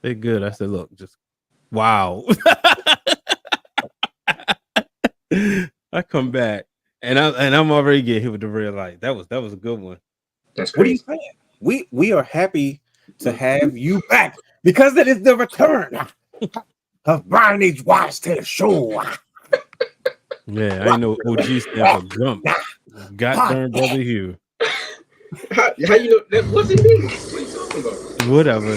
They good. I said, look, just wow. I come back and I'm already getting hit with the red light. That was a good one. That's What are you crazy. saying? We are happy to have you back because it is the return of Brian H. Wise to the show. Yeah, I know OG stand for Gump. God darn brother Hugh. How you know that? What's it mean? What are you talking about? Whatever.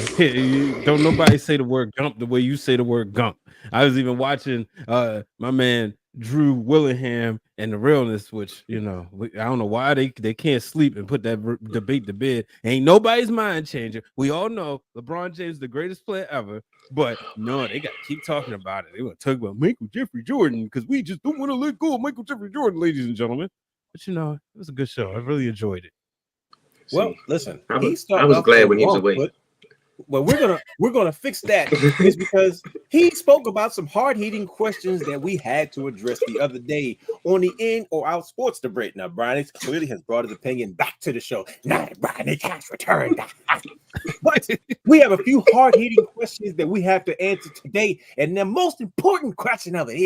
Don't nobody say the word Gump the way you say the word Gump. I was even watching my man Drew Willingham and the Realness, which I don't know why they can't sleep and put that debate to bed. Ain't nobody's mind changer. We all know LeBron James is the greatest player ever, but no, they got to keep talking about it. They want to talk about Michael Jeffrey Jordan because we just don't want to let go of Michael Jeffrey Jordan, ladies and gentlemen. But it was a good show. I really enjoyed it. Well, listen, I was glad when he was away. Well, we're gonna fix that. It's because he spoke about some hard-hitting questions that we had to address the other day on the In or Out Sports Debate. Now, Brian clearly has brought his opinion back to the show. Now that Brian has returned, but we have a few hard-hitting questions that we have to answer today, and the most important question of it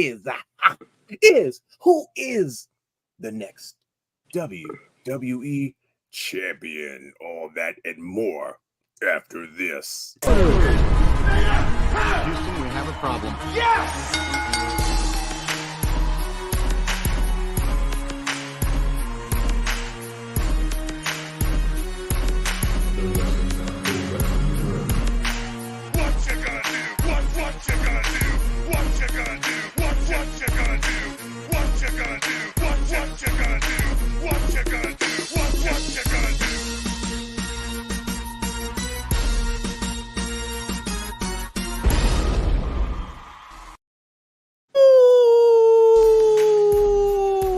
is who is the next WWE champion? All that and more after this. Houston, we have a problem. Yes! What you gonna do? What you gonna do? What you gonna do? What you gonna do? What you gonna do? What you gonna do? What you gonna do? What you gonna do?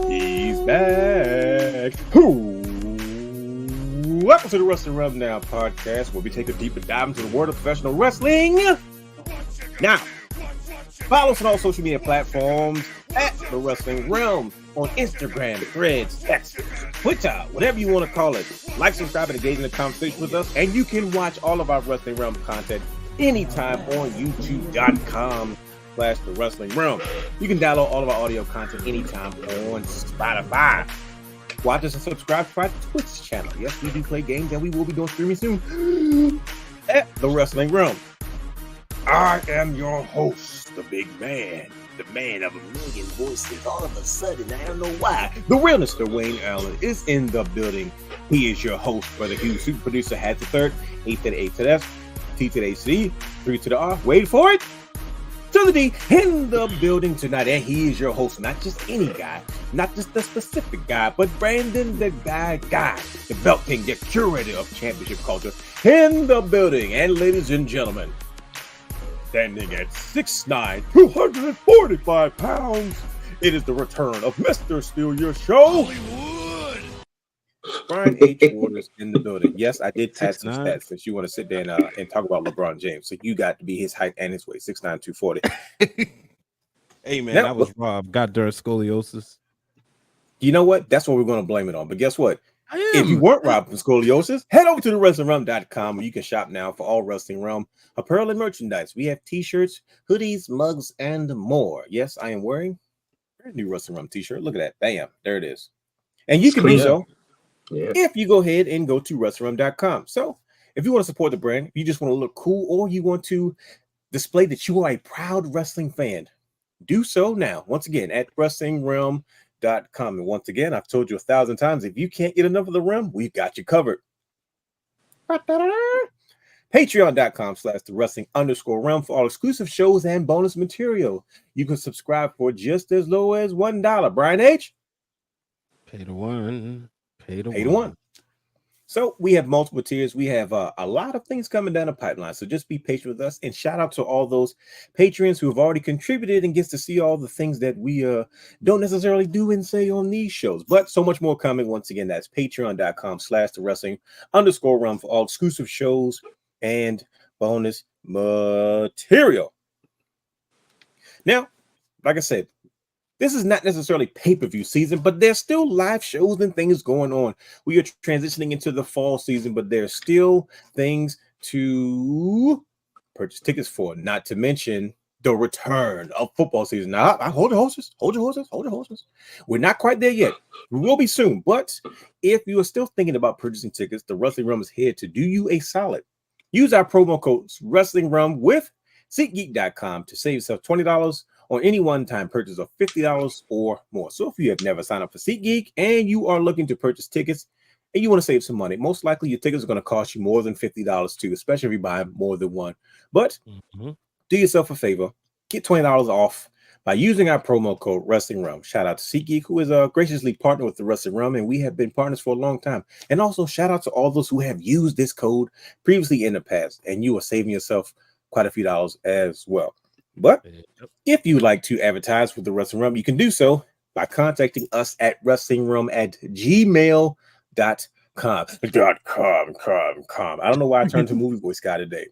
He's back. Welcome to the Wrestling Rundown podcast, where we take a deeper dive into the world of professional wrestling. Now, follow us on all social media platforms at The Wrestling Realm on Instagram, Threads, X, Twitter, whatever you want to call it. Like, subscribe, and engage in the conversation with us. And you can watch all of our Wrestling Realm content anytime on youtube.com/The Wrestling Realm. You can download all of our audio content anytime on Spotify. Watch us and subscribe to our Twitch channel. Yes, we do play games, and we will be doing streaming soon at The Wrestling Realm. I am your host, the big man, the man of a million voices. All of a sudden, I don't know why. The real Mr. Wayne Allen is in the building. He is your host, Brother Hugh. Super producer had the third, 8 to the 8 to the F, T to the A to the E, 3 to the R. Wait for it. To the D in the building tonight, and he is your host, not just any guy, not just the specific guy, but Brandon the guy, the belt king, the curator of championship culture in the building. And ladies and gentlemen, standing at 6'9", 245 pounds, it is the return of Mr. Steal Your Show, Brian H. Waters in the building. Yes, I did pass some stats since you want to sit there and talk about LeBron James. So you got to be his height and his weight, 6'9", 240. Hey, man, I was robbed. Got dirt scoliosis. You know what? That's what we're going to blame it on. But guess what? If you weren't robbed from scoliosis, head over to thewrestlingrealm.com where you can shop now for all Wrestling Realm apparel and merchandise. We have t-shirts, hoodies, mugs, and more. Yes, I am wearing a new Wrestling Realm t-shirt. Look at that. Bam. There it is. And you can do so if you go ahead and go to WrestlingRealm.com. So if you want to support the brand, if you just want to look cool, or you want to display that you are a proud wrestling fan, do so now. Once again, at WrestlingRealm.com. And once again, I've told you 1,000 times, if you can't get enough of the realm, we've got you covered. Patreon.com/thewrestling_realm for all exclusive shows and bonus material. You can subscribe for just as low as $1. Brian H. Pay to one. Pay to one. So we have multiple tiers. We have a lot of things coming down the pipeline. So just be patient with us, and shout out to all those patrons who have already contributed and gets to see all the things that we don't necessarily do and say on these shows. But so much more coming. Once again, that's patreon.com/thewrestling_realm for all exclusive shows and bonus material. Now, like I said, this is not necessarily pay-per-view season, but there's still live shows and things going on. We are transitioning into the fall season, but there's still things to purchase tickets for. Not to mention the return of football season. Now, hold your horses. We're not quite there yet. We will be soon. But if you are still thinking about purchasing tickets, the Wrestling Realm is here to do you a solid. Use our promo code Wrestling Realm with SeatGeek.com to save yourself $20 on any one-time purchase of $50 or more. So if you have never signed up for SeatGeek and you are looking to purchase tickets and you want to save some money, most likely your tickets are going to cost you more than $50 too, especially if you buy more than one. But do yourself a favor, get $20 off by using our promo code Wrestling Realm. Shout out to SeatGeek, who is graciously partnered with the Wrestling Realm, and we have been partners for a long time. And also shout out to all those who have used this code previously in the past, and you are saving yourself quite a few dollars as well. But if you'd like to advertise with the Wrestling Realm, you can do so by contacting us at wrestlingrealm@gmail.com. I don't know why I turned to movie voice guy today.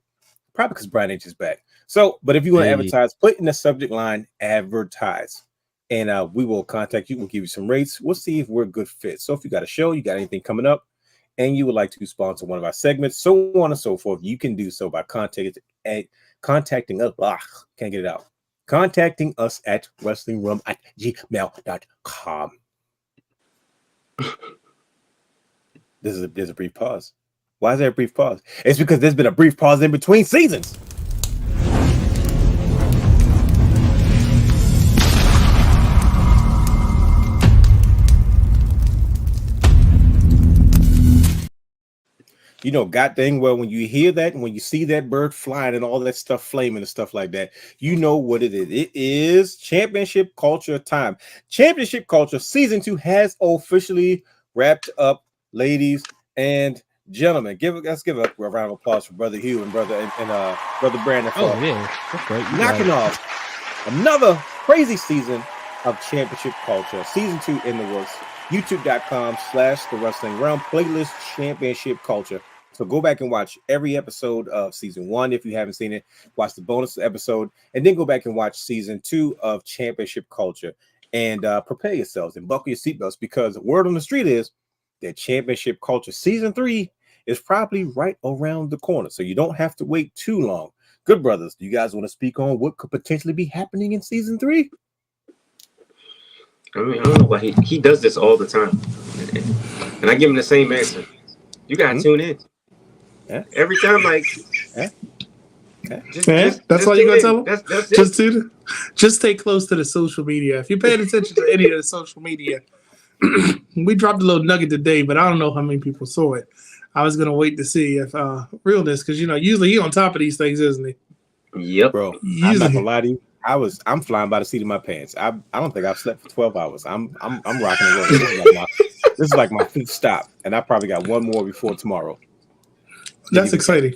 Probably because Brian H is back. So, but if you want to advertise, put in the subject line advertise, and we will contact you. We'll give you some rates. We'll see if we're a good fit. So if you got a show, you got anything coming up, and you would like to sponsor one of our segments, so on and so forth, you can do so by contacting us. Can't get it out. Contacting us at wrestlingrealm@gmail.com. There's a brief pause. Why is there a brief pause? It's because there's been a brief pause in between seasons. You know, god dang well, when you hear that and when you see that bird flying and all that stuff flaming and stuff like that, you know what it is. It is championship culture time. Championship culture season 2 has officially wrapped up, ladies and gentlemen. Let's give a round of applause for Brother Hugh and Brother Brandon. Oh yeah, that's right. Knocking off another crazy season of championship culture. Season 2 in the works. YouTube.com/The Wrestling Realm playlist championship culture. So go back and watch every episode of season 1 if you haven't seen it. Watch the bonus episode and then go back and watch season 2 of championship culture and prepare yourselves and buckle your seatbelts, because the word on the street is that championship culture season 3 is probably right around the corner. So you don't have to wait too long. Good brothers, do you guys want to speak on what could potentially be happening in season 3? I mean, I don't know why he does this all the time. And I give him the same answer. You gotta tune in. Yeah. Every time, like, that's all you gotta tell them. That's Just stay close to the social media. If you're paying attention to any of the social media, we dropped a little nugget today, but I don't know how many people saw it. I was gonna wait to see if realness, because usually he on top of these things, isn't he? Yep, bro. I'm not gonna lie to you. I'm flying by the seat of my pants. I don't think I've slept for 12 hours. I'm rocking and rolling. This is like my 5th stop, and I probably got one more before tomorrow. That's exciting.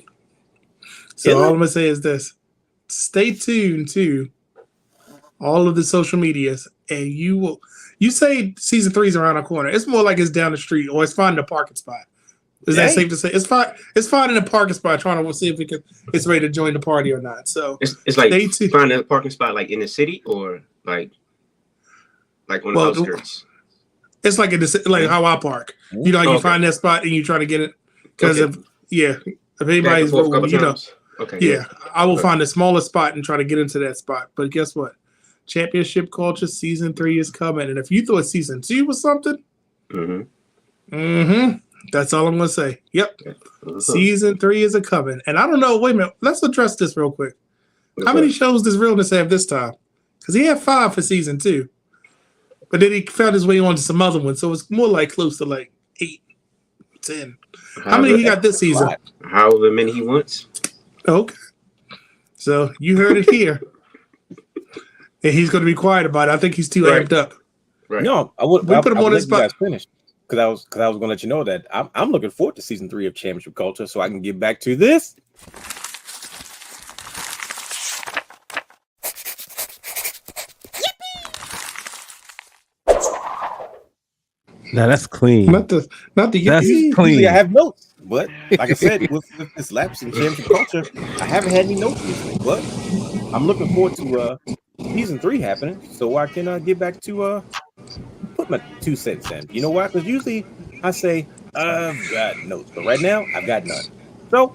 So all I'm gonna say is this: stay tuned to all of the social medias, and you say season 3 is around the corner. It's more like it's down the street, or it's finding a parking spot. Is that safe to say? It's fine. It's finding a parking spot, trying to see if it's ready to join the party or not. So it's like finding a parking spot, like in the city, or like on the outskirts. It's like like how I park. You know, you find that spot and you try to get it because if anybody's I will find the smallest spot and try to get into that spot. But guess what? Championship culture season 3 is coming, and if you thought season 2 was something, that's all I'm gonna say. Yep, season 3 is a coming, and I don't know. Wait a minute, let's address this real quick. How many shows does Realness have this time? Because he had 5 for season 2, but then he found his way on to some other ones, so it's more like close to like 8, 10. How many he got this season? However many he wants. Okay, so you heard it here, and he's going to be quiet about it. I think he's too amped up. Right. No, I would. We put him on his spot. Finish. Because I was going to let you know that I'm looking forward to season 3 of Championship Culture, so I can get back to this. Now that's clean. Not the that's clean. Usually I have notes, but like I said, with this lapse in Championship Culture, I haven't had any notes recently. But I'm looking forward to season 3 happening, so I can get back to put my 2 cents in. You know why? Because usually I say I've got notes, but right now I've got none. So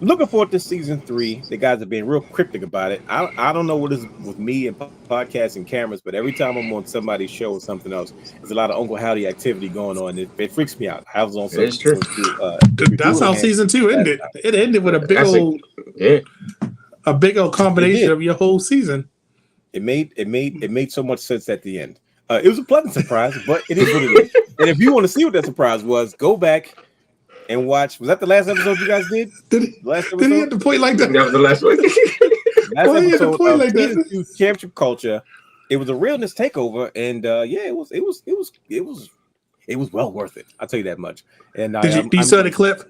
Looking forward to season 3. The guys are being real cryptic about it. I don't know what is with me and podcasts and cameras, but every time I'm on somebody's show or something else, there's a lot of Uncle Howdy activity going on. It freaks me out. I was on It's true. That's how season 2 ended. It ended with a big old combination of your whole season. It made so much sense at the end. It was a pleasant surprise, but it is what it is. And if you want to see what that surprise was, go back and watch. Was that the last episode you guys did? Did he have to point like that? That was the last one. Last episode of like season 2 Championship Culture. It was a realness takeover, and it was well worth it. I'll tell you that much. And you saw the clip?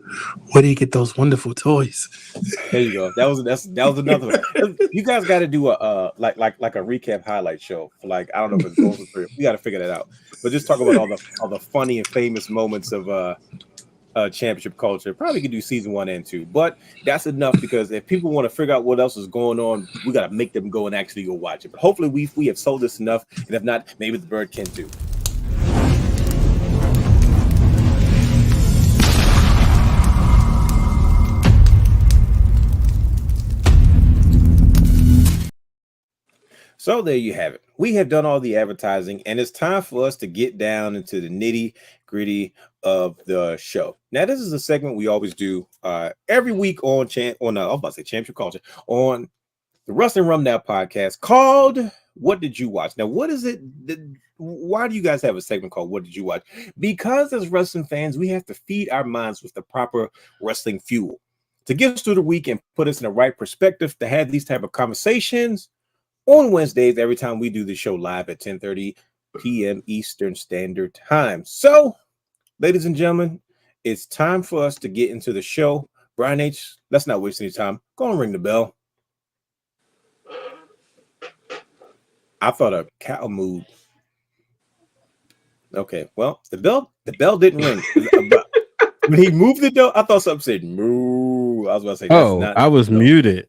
Where do you get those wonderful toys? There you go. That was another one. You guys got to do a like a recap highlight show for like, I don't know if it's goes through. We got to figure that out. But just talk about all the funny and famous moments of Championship Culture. Probably could do season 1 and 2, but that's enough, because if people want to figure out what else is going on, we got to make them go and actually go watch it. But hopefully we have sold this enough, and if not, maybe the bird can too. So there you have it. We have done all the advertising, and it's time for us to get down into the nitty-gritty of the show. Now, this is a segment we always do every week on Championship Culture, on the Wrestling Rum Now podcast, called What Did You Watch? Now, what is it? Why do you guys have a segment called What Did You Watch? Because as wrestling fans, we have to feed our minds with the proper wrestling fuel to get us through the week and put us in the right perspective to have these type of conversations on Wednesdays, every time we do the show live at 10:30 p.m. Eastern Standard Time. So, ladies and gentlemen, it's time for us to get into the show. Brian H., let's not waste any time. Go and ring the bell. I thought a cow moved. Okay, well, the bell didn't ring. When he moved it, though, I thought something said moo. I was about to say, I was muted.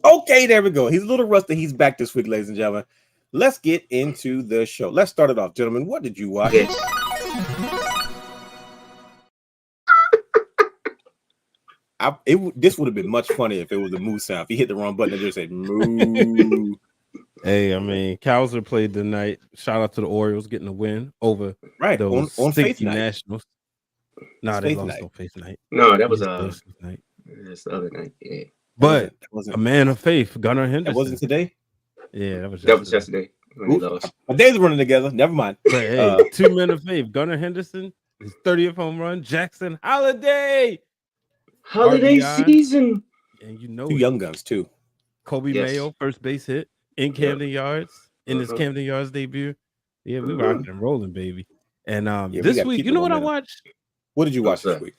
Okay, there we go. He's a little rusty. He's back this week, ladies and gentlemen. Let's get into the show. Let's start it off, gentlemen. What did you watch? Yes. This would have been much funnier if it was a moo sound. If he hit the wrong button and just said moo. Hey, I mean, Cowser played tonight. Shout out to the Orioles getting a win over those on 60 Nationals. No, they lost on Faith Night. No, that was night. That's the other night. Yeah. But a man of faith, Gunnar Henderson. That wasn't today? Yeah, that was yesterday. My days are running together. Never mind. But hey, 2 men of faith. Gunnar Henderson, his 30th home run. Jackson Holiday season. And you know 2 young guns, too. Kobe Mayo, first base hit in Camden Yards, in his Camden Yards debut. Yeah, we rocking and rolling, baby. And this week, you know what I watched? What did you watch this week?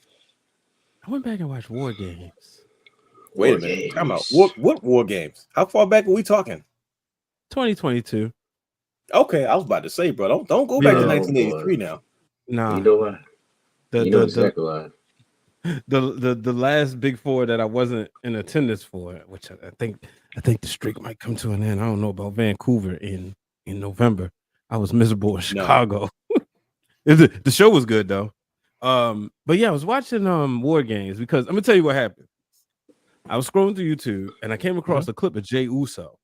I went back and watched War Games. Wait a minute. Come out. What War Games? How far back are we talking? 2022. Okay, I was about to say, bro. Don't go back to 1983 now. Nah. You know why? Exactly why. The last Big Four that I wasn't in attendance for, which I think the streak might come to an end. I don't know about Vancouver in November. I was miserable in Chicago. The show was good though. But yeah, I was watching War Games because I'm gonna tell you what happened. I was scrolling through YouTube and I came across a clip of Jey Uso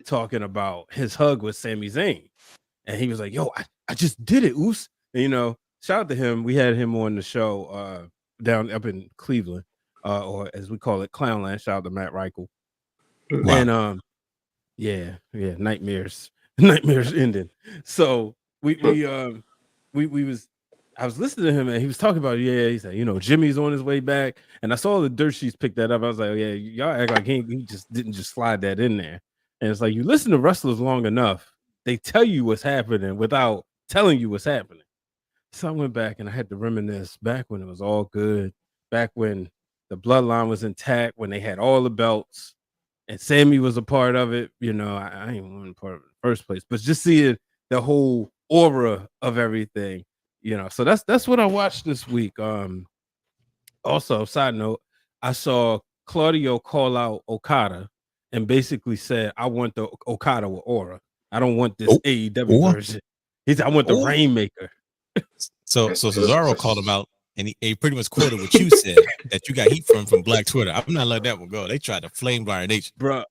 talking about his hug with Sami Zayn, and he was like, "Yo, I just did it, Us." And, shout out to him. We had him on the show down up in Cleveland, or as we call it, Clownland. Shout out to Matt Reichel. Wow. And nightmares ending. So I was listening to him and he was talking about, he said, Jimmy's on his way back. And I saw the dirt sheets pick that up. I was like, y'all act like he just didn't just slide that in there. And it's like, you listen to wrestlers long enough, they tell you what's happening without telling you what's happening. So I went back and I had to reminisce back when it was all good, back when the bloodline was intact, when they had all the belts and Sammy was a part of it. I ain't one part of it in the first place, but just seeing the whole aura of everything. So that's what I watched this week. Also, side note, I saw Claudio call out Okada and basically said, "I want the Okada with aura. I don't want this AEW version." He said, "I want the Rainmaker." So Cesaro called him out and he pretty much quoted what you said that you got heat from Black Twitter. I'm not letting that one go. They tried to flame Brian H. Bro,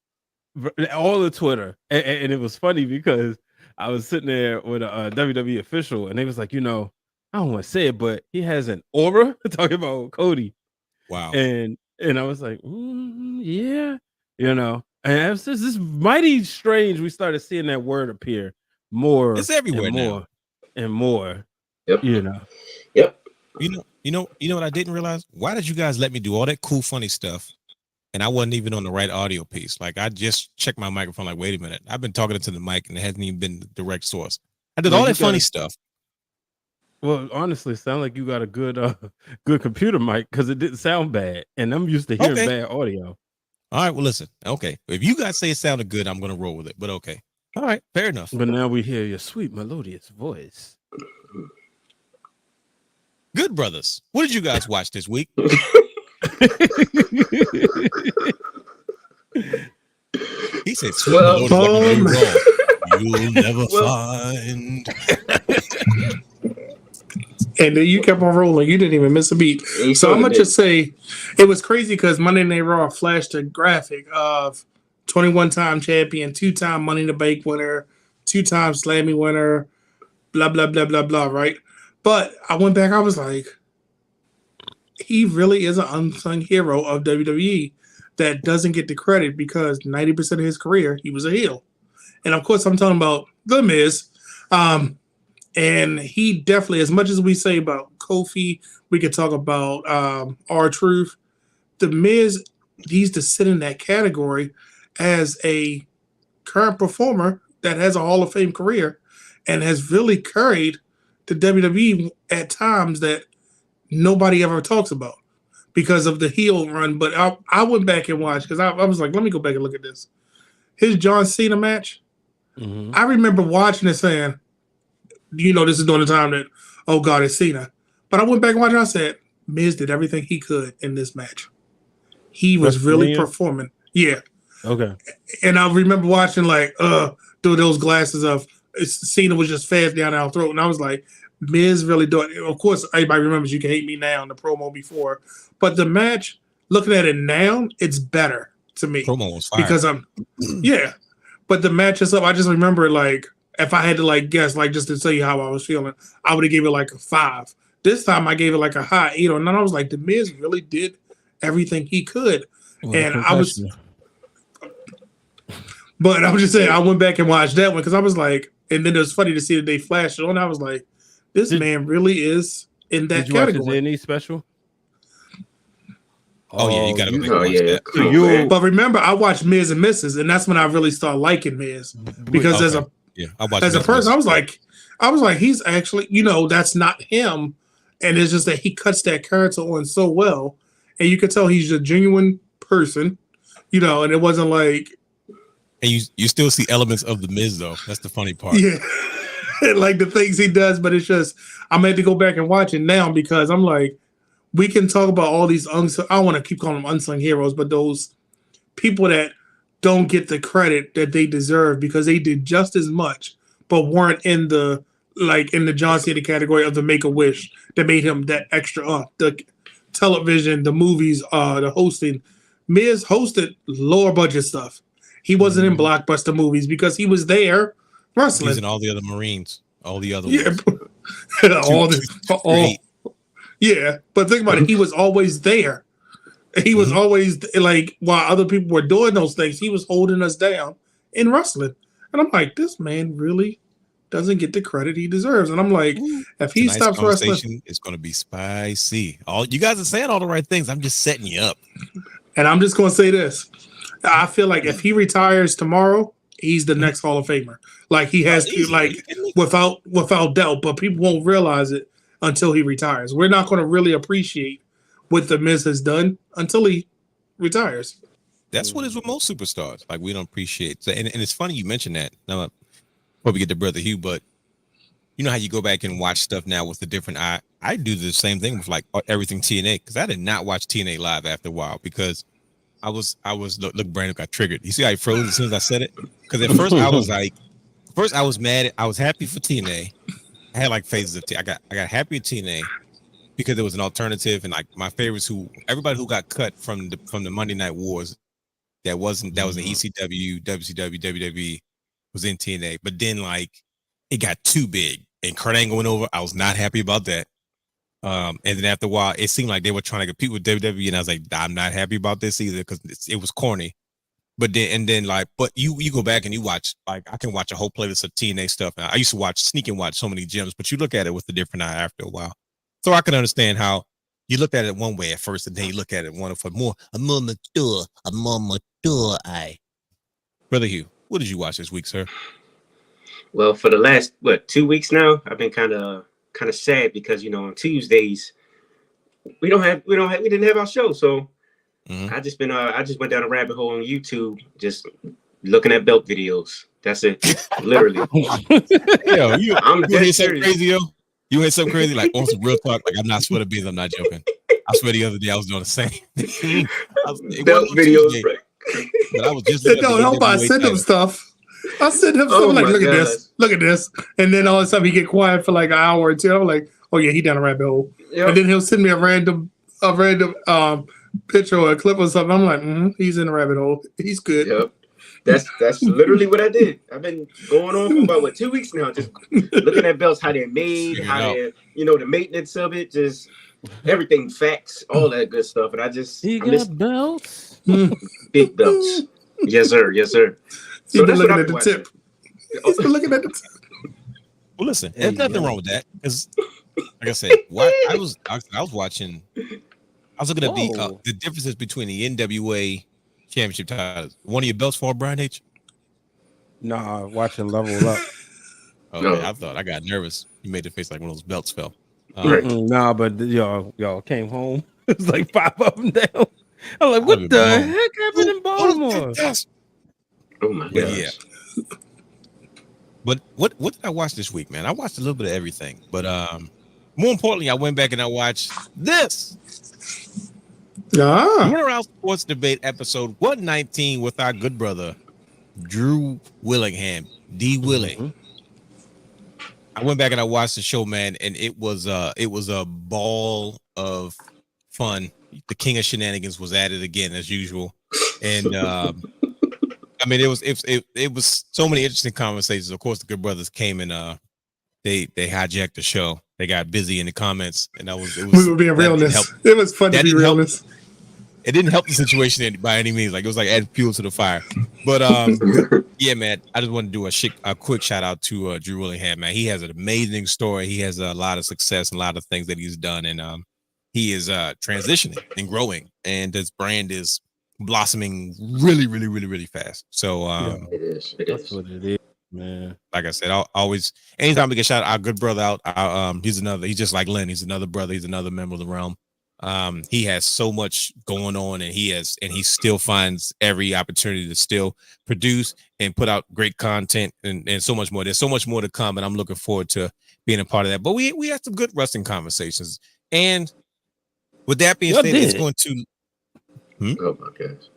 all the Twitter, and it was funny because I was sitting there with a WWE official, and they was like, I don't want to say it, but he has an aura talking about Cody. Wow. And I was like, yeah, and it was just this mighty strange. We started seeing that word appear more. It's everywhere and more now. and more. Yep. Yep. You know what I didn't realize? Why did you guys let me do all that cool, funny stuff? And I wasn't even on the right audio piece. Like, I just checked my microphone. Like, wait a minute. I've been talking into the mic and it hasn't even been the direct source. I did all that funny stuff. Well, honestly, it sounds like you got a good computer mic because it didn't sound bad. And I'm used to hearing bad audio. All right. Well, listen. Okay. If you guys say it sounded good, I'm going to roll with it. But okay. All right. Fair enough. But now we hear your sweet, melodious voice. Good brothers. What did you guys watch this week? He said, sweet melodious, you'll never find. And then you kept on rolling. You didn't even miss a beat. So I'm going to just say it was crazy because Monday Night Raw flashed a graphic of 21-time champion, 2-time Money in the Bank winner, 2-time Slammy winner, blah, blah, blah, blah, blah, right? But I went back. I was like, he really is an unsung hero of WWE that doesn't get the credit because 90% of his career, he was a heel. And, of course, I'm talking about The Miz. And he definitely, as much as we say about Kofi, we could talk about R-Truth. The Miz needs to sit in that category as a current performer that has a Hall of Fame career and has really carried the WWE at times that nobody ever talks about because of the heel run. But I went back and watched because I was like, let me go back and look at this. His John Cena match, I remember watching it saying, this is during the time that, oh God, it's Cena. But I went back and watched it. I said, Miz did everything he could in this match. He was really performing. Yeah. Okay. And I remember watching through those glasses of Cena was just fast down our throat. And I was like, Miz really doing it. Of course, everybody remembers You Can Hate Me Now in the promo before. But the match, looking at it now, it's better to me. Promo was fire. Because yeah. But the match itself, I just remember if I had to guess, just to tell you how I was feeling, I would have gave it a 5. This time I gave it a high 8 or 9. I was like, the Miz really did everything he could. And I was, but I was just saying, I went back and watched that one because I was like, and then it was funny to see that they flashed it on. I was like, this man really is in that category. Did you watch his special? Oh yeah, you gotta go watch that. So but remember, I watched Miz and Mrs., and that's when I really started liking Miz because as a person, I was like, he's actually, that's not him, and it's just that he cuts that character on so well, and you could tell he's a genuine person, and it wasn't like. And you still see elements of the Miz though. That's the funny part. Yeah, like the things he does, but it's just I'm had to go back and watch it now because I'm like, we can talk about all these unsung. I want to keep calling them unsung heroes, but those people that don't get the credit that they deserve because they did just as much, but weren't in the John Cena category of the Make-A-Wish that made him that extra. The television, the movies, the hosting. Miz hosted lower budget stuff. He wasn't in blockbuster movies because he was there wrestling. Using all the other Marines, all the other ones. Yeah, but think about it. He was always there. He was always while other people were doing those things, he was holding us down in wrestling. And I'm like, this man really doesn't get the credit he deserves. And I'm like, if he stops wrestling, it's going to be spicy. All you guys are saying all the right things. I'm just setting you up. And I'm just going to say this. I feel like if he retires tomorrow, he's the next Hall of Famer. He has without doubt, but people won't realize it until he retires. We're not going to really appreciate what the Miz has done until he retires. That's what is with most superstars. We don't appreciate. And it's funny you mentioned that. Now, before we get to Brother Hugh, but you know how you go back and watch stuff now with a different eye. I do the same thing with everything TNA because I did not watch TNA live after a while because I was look Brandon got triggered. You see how he froze as soon as I said it? Because at first I was mad. I was happy for TNA. I had phases of I got happy with TNA because it was an alternative, and like my favorites, everybody who got cut from the Monday Night Wars, that was in ECW, WCW, WWE, was in TNA, but then like it got too big, and Kurt Angle went over. I was not happy about that. And then after a while, it seemed like they were trying to compete with WWE, and I was like, I'm not happy about this either because it was corny. But then like, but you go back and you watch, like I can watch a whole playlist of TNA stuff. And I used to sneak and watch so many gems, but you look at it with a different eye after a while. So I can understand how you looked at it one way at first, and then you look at it a more mature eye. Brother Hugh, what did you watch this week, sir? Well, for the last 2 weeks now, I've been kind of sad because on Tuesdays we didn't have our show, so I just went down a rabbit hole on YouTube, just looking at belt videos. That's it, literally. Yo, I'm dead serious. Crazy, yo. You had something crazy, like on some real talk. Like I'm not sweating beans. I'm not joking. I swear the other day I was doing the same thing. Belt videos, right? But I was just I sent him stuff. I sent him something like, look at this. And then all of a sudden he get quiet for like an hour or two. I'm like, oh yeah, he down a rabbit hole. Yep. And then he'll send me a random picture or a clip or something. I'm like, he's in a rabbit hole. He's good. Yep. That's literally what I did. I've been going on for about 2 weeks now, just looking at belts, how they're made, how they're, the maintenance of it, just everything, facts, all that good stuff. And I got belts, big belts. Yes, sir. Yes, sir. So that's looking at the tip. He's been looking at the tip. Well, listen, there's nothing wrong with that because, like I said, I was watching. I was looking at the differences between the NWA championship titles. One of your belts for Brian H? Nah, watching Level Up. Okay, I thought I got nervous. You made the face like one of those belts fell. Nah, but y'all came home. It's like 5 of them down. I'm like, what the heck happened in Baltimore? Oh my god! Yeah. But what did I watch this week, man? I watched a little bit of everything, but more importantly, I went back and I watched this. Around Sports Debate episode 119 with our good brother Drew Willingham, D Willie. I went back and I watched the show, man, and it was a ball of fun. The king of shenanigans was at it again as usual, and I mean, it was so many interesting conversations. Of course, the good brothers came and they hijacked the show. They got busy in the comments, and we were being realness. It was fun to be realness. It didn't help the situation by any means. Like it was like adding fuel to the fire. But yeah, man, I just want to do a quick shout out to Drew Willingham, man. He has an amazing story. He has a lot of success and a lot of things that he's done, and he is transitioning and growing, and his brand is blossoming really, really, really, really fast. So it is. That's what it is, man. Like I said, I'll always anytime we get shout out our good brother out, he's just like Lynn. He's another brother. He's another member of the realm. He has so much going on, and he still finds every opportunity to still produce and put out great content and so much more. There's so much more to come, and I'm looking forward to being a part of that. But we had some good wrestling conversations, and with that being said, it's going to. Oh my gosh!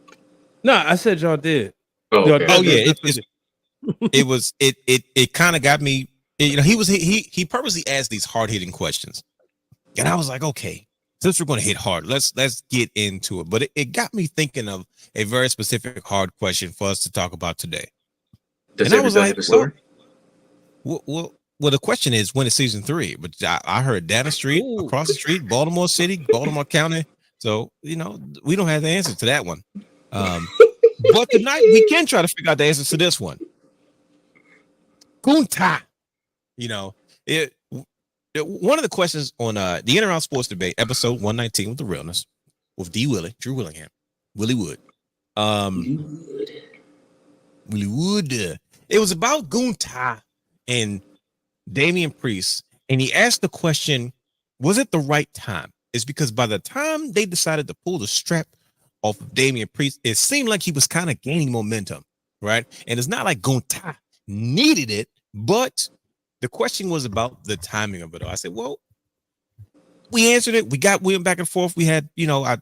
No, I said y'all did. Oh, okay. It kind of got me. He purposely asked these hard hitting questions, and I was like, okay, since we're going to hit hard, let's get into it. But it got me thinking of a very specific hard question for us to talk about today. And I was like, well, the question is, when is season 3? But I heard down the street, across the street, Baltimore City, Baltimore County. So, we don't have the answer to that one. But tonight we can try to figure out the answer to this one. Kunta. One of the questions on the In and Around Sports Debate, episode 119 with the realness, with D Willie, Drew Willingham, Willie Wood. Willie Wood. It was about Kunta and Damian Priest, and he asked the question, was it the right time? It's because by the time they decided to pull the strap off of Damian Priest, it seemed like he was kind of gaining momentum, right? And it's not like Kunta needed it, but the question was about the timing of it all. I said, well, we answered it. We went back and forth. We had,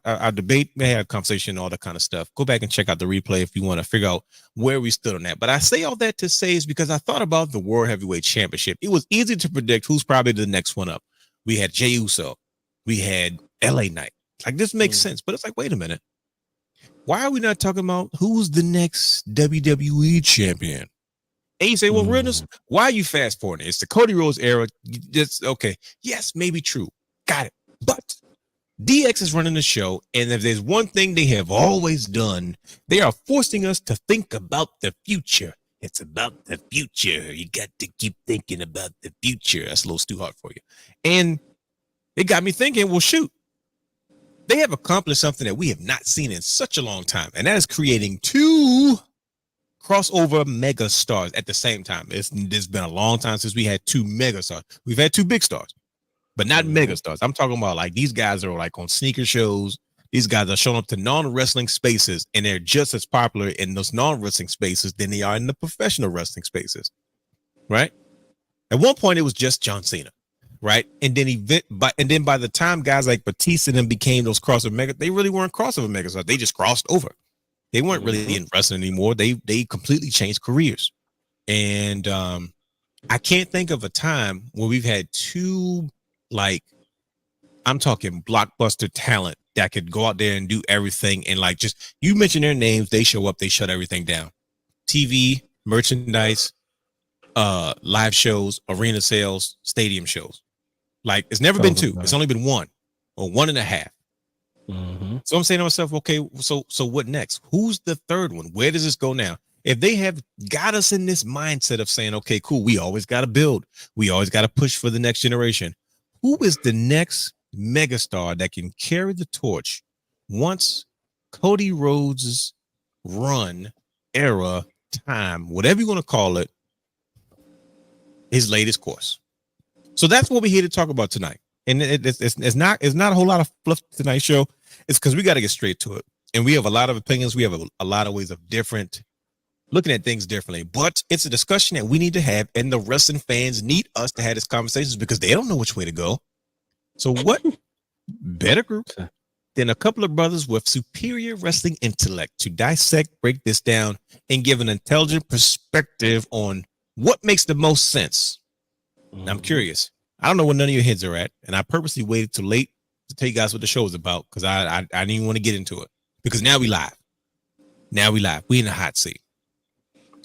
our debate. We had a conversation, all that kind of stuff. Go back and check out the replay if you want to figure out where we stood on that. But I say all that to say is because I thought about the World Heavyweight Championship. It was easy to predict who's probably the next one up. We had Jey Uso. We had LA Knight. Like, this makes sense, but it's like, wait a minute. Why are we not talking about who's the next WWE champion? And you say, well, Renus, why are you fast forwarding? It's the Cody Rhodes era. Just okay. Yes, maybe true. Got it. But DX is running the show, and if there's one thing they have always done, they are forcing us to think about the future. It's about the future. You got to keep thinking about the future. That's a little too hard for you. And it got me thinking, well, shoot. They have accomplished something that we have not seen in such a long time, and that is creating two crossover mega stars at the same time. It's been a long time since we had two mega stars. We've had two big stars, but not mega stars. I'm talking about like these guys are like on sneaker shows. These guys are showing up to non-wrestling spaces, and they're just as popular in those non-wrestling spaces than they are in the professional wrestling spaces, right? At one point, it was just John Cena. Right. And then by the time guys like Batista and them became those crossover mega, they really weren't crossover megastars. They just crossed over. They weren't really in wrestling anymore. They completely changed careers. And I can't think of a time where we've had two, like, I'm talking blockbuster talent that could go out there and do everything. And like, just you mention their names, they show up, they shut everything down. TV, merchandise, live shows, arena sales, stadium shows. Like, it's never been two. It's only been one or 1.5. So I'm saying to myself, okay, so what next? Who's the third one? Where does this go now? If they have got us in this mindset of saying, okay, cool, we always got to build. We always got to push for the next generation. Who is the next megastar that can carry the torch once Cody Rhodes' run, era, time, whatever you want to call it, his latest course? So that's what we're here to talk about tonight. And it's not a whole lot of fluff tonight's show. It's because we got to get straight to it. And we have a lot of opinions. We have a lot of ways of looking at things differently. But it's a discussion that we need to have. And the wrestling fans need us to have these conversations because they don't know which way to go. So what better group than a couple of brothers with superior wrestling intellect to dissect, break this down, and give an intelligent perspective on what makes the most sense? I'm curious. I don't know where none of your heads are at, and I purposely waited till late to tell you guys what the show is about because I didn't even want to get into it because now we live. We in the hot seat.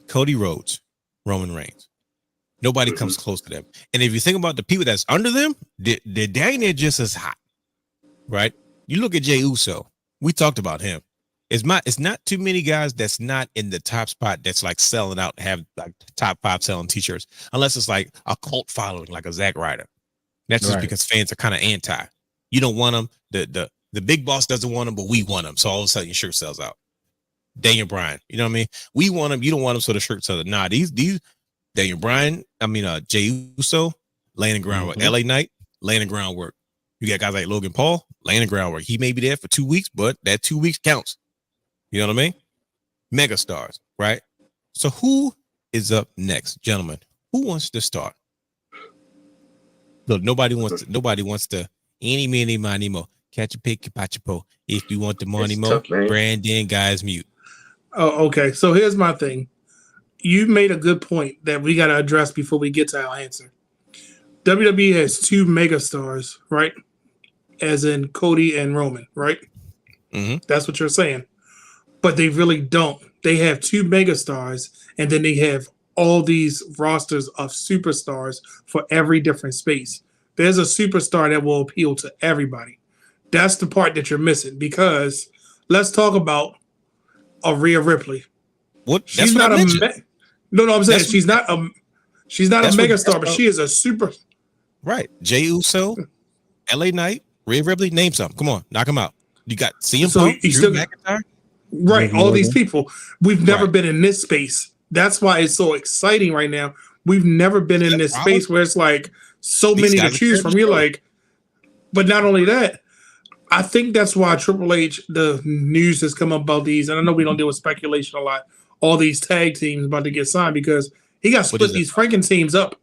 Cody Rhodes, Roman Reigns. Nobody comes close to them. And if you think about the people that's under them, they're dang near just as hot, right? You look at Jey Uso. We talked about him. It's not too many guys that's not in the top spot that's like selling out, have like top 5 selling t-shirts, unless it's like a cult following, like a Zack Ryder. That's just because fans are kind of anti. You don't want them. The big boss doesn't want them, but we want them. So all of a sudden your shirt sells out. Daniel Bryan, you know what I mean? We want them. You don't want them, so the shirt sells out. Nah, these Daniel Bryan, Jey Uso, laying the groundwork. LA Knight, laying the groundwork. You got guys like Logan Paul, laying the groundwork. He may be there for 2 weeks, but that 2 weeks counts. You know what I mean? Mega stars, right? So who is up next, gentlemen? Who wants to start? Look, nobody wants to any, many, money, mo. Catch a pick, patch a po. If you want the money, mo, Brandon, guys, mute. Oh, okay. So here's my thing. You made a good point that we got to address before we get to our answer. WWE has two megastars, right? As in Cody and Roman, right? That's what you're saying. But they really don't. They have two megastars, and then they have all these rosters of superstars for every different space. There's a superstar that will appeal to everybody. That's the part that you're missing because let's talk about Rhea Ripley. What? She's not I'm saying she's not a megastar, but she is a super. Right. Jey Uso, LA Knight, Rhea Ripley. Name some. Come on, knock them out. You got CM Punk, Drew McIntyre. Right, all these people. We've never been in this space. That's why it's so exciting right now. We've never been in this space where it's like so many to choose from. You're like, but not only that, I think that's why Triple H, the news has come up about these, and I know we don't deal with speculation a lot, all these tag teams about to get signed because he got split these Franken teams up.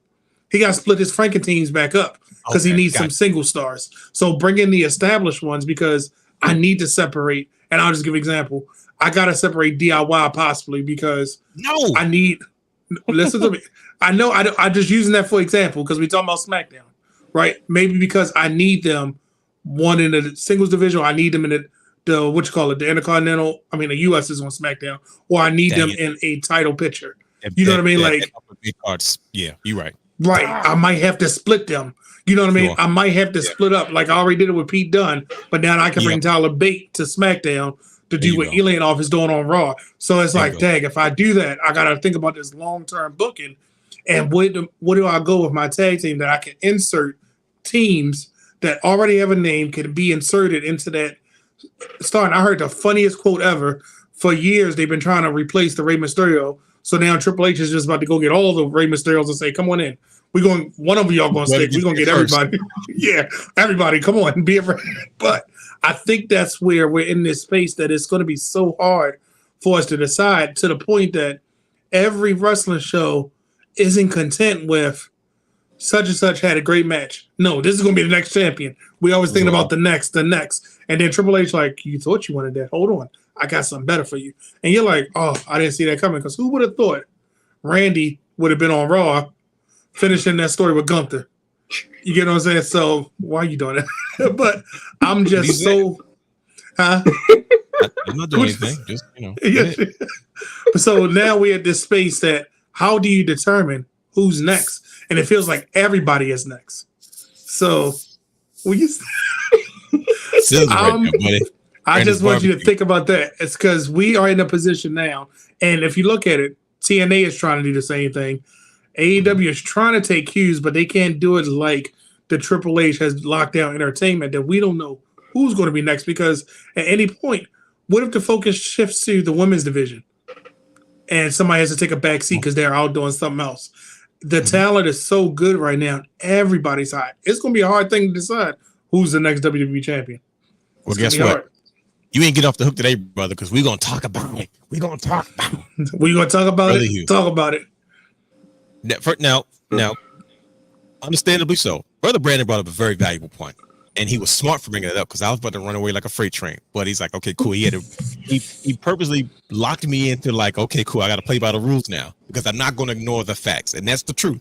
He got split his Franken teams back up because he needs some single stars. So bring in the established ones because I need to separate. And I'll just give an example. I got to separate DIY possibly because I need – listen to me. I know I'm just using that for example because we're talking about SmackDown, right? Maybe because I need them one in the singles division, or I need them in the what you call it, the Intercontinental. I mean, the US is on SmackDown, or I need them in a title picture. You know what I mean? Like, yeah, you're right. Right. I might have to split them. You know what I mean? I might have to split up. Like I already did it with Pete Dunne, but now I can bring Tyler Bate to SmackDown to do what Elianoff is doing on Raw. So it's like, dang, if I do that, I got to think about this long-term booking. And what do I go with my tag team that I can insert teams that already have a name can be inserted into that starting? I heard the funniest quote ever. For years, they've been trying to replace the Rey Mysterio. So now Triple H is just about to go get all the Rey Mysterios and say, come on in. One of y'all going to stick. We're going to get everybody. Yeah, everybody, come on. Be a But I think that's where we're in this space that it's going to be so hard for us to decide, to the point that every wrestling show isn't content with such and such had a great match. No, this is going to be the next champion. We always thinking about the next. And then Triple H like, you thought you wanted that. Hold on. I got something better for you. And you're like, oh, I didn't see that coming. Because who would have thought Randy would have been on Raw finishing that story with Gunther? You get what I'm saying? So why are you doing that? But I'm just so... Huh? I'm not doing anything. Just, So now we're at this space that how do you determine who's next? And it feels like everybody is next. So when you... I just want you to think about that. It's because we are in a position now. And if you look at it, TNA is trying to do the same thing. AEW is trying to take cues, but they can't do it like the Triple H has locked down entertainment, that we don't know who's going to be next. Because at any point, what if the focus shifts to the women's division and somebody has to take a back seat because they're out doing something else? The talent is so good right now. Everybody's hot. It's going to be a hard thing to decide who's the next WWE champion. Well, guess what? Hard. You ain't get off the hook today, brother, because we're going to talk about it. We're going to talk about it. We're going to talk about brother it? Hugh. Talk about it. Now, understandably so. Brother Brandon brought up a very valuable point, and he was smart for bringing it up because I was about to run away like a freight train. But he's like, okay, cool. He purposely locked me into like, okay, cool. I got to play by the rules now because I'm not going to ignore the facts, and that's the truth.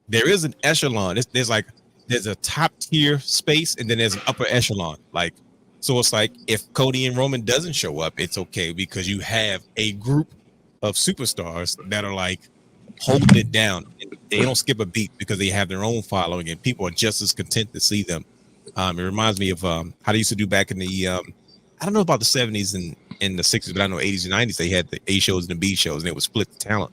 There is an echelon. There's a top tier space, and then there's an upper echelon. Like, so it's like if Cody and Roman doesn't show up, it's okay because you have a group of superstars that are like holding it down. They don't skip a beat because they have their own following, and people are just as content to see them. It reminds me of how they used to do back in the I don't know about the 70s and the 60s, but I know 80s and 90s they had the A shows and the B shows, and it was split the talent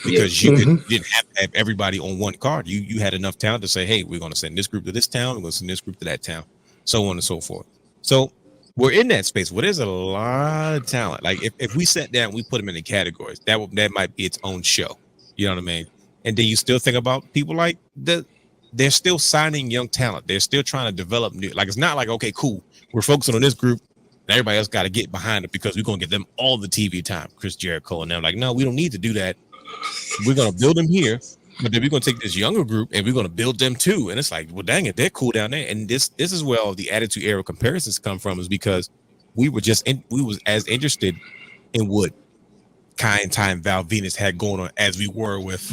because you didn't have to have everybody on one card. You had enough talent to say, hey, we're going to send this group to this town, we're going to send this group to that town, so on and so forth. So we're in that space where there's a lot of talent. Like if we sat down, we put them in the categories, that might be its own show. You know what I mean? And then you still think about people like they're still signing young talent. They're still trying to develop new. Like it's not like, okay, cool, we're focusing on this group, and everybody else got to get behind it because we're gonna get them all the TV time. Chris Jericho and them, like, no, we don't need to do that. We're gonna build them here, but then we're gonna take this younger group and we're gonna build them too. And it's like, well, dang it, they're cool down there. And this is where all the Attitude Era comparisons come from, is because we was as interested in what Kai and Ty and Val Venus had going on as we were with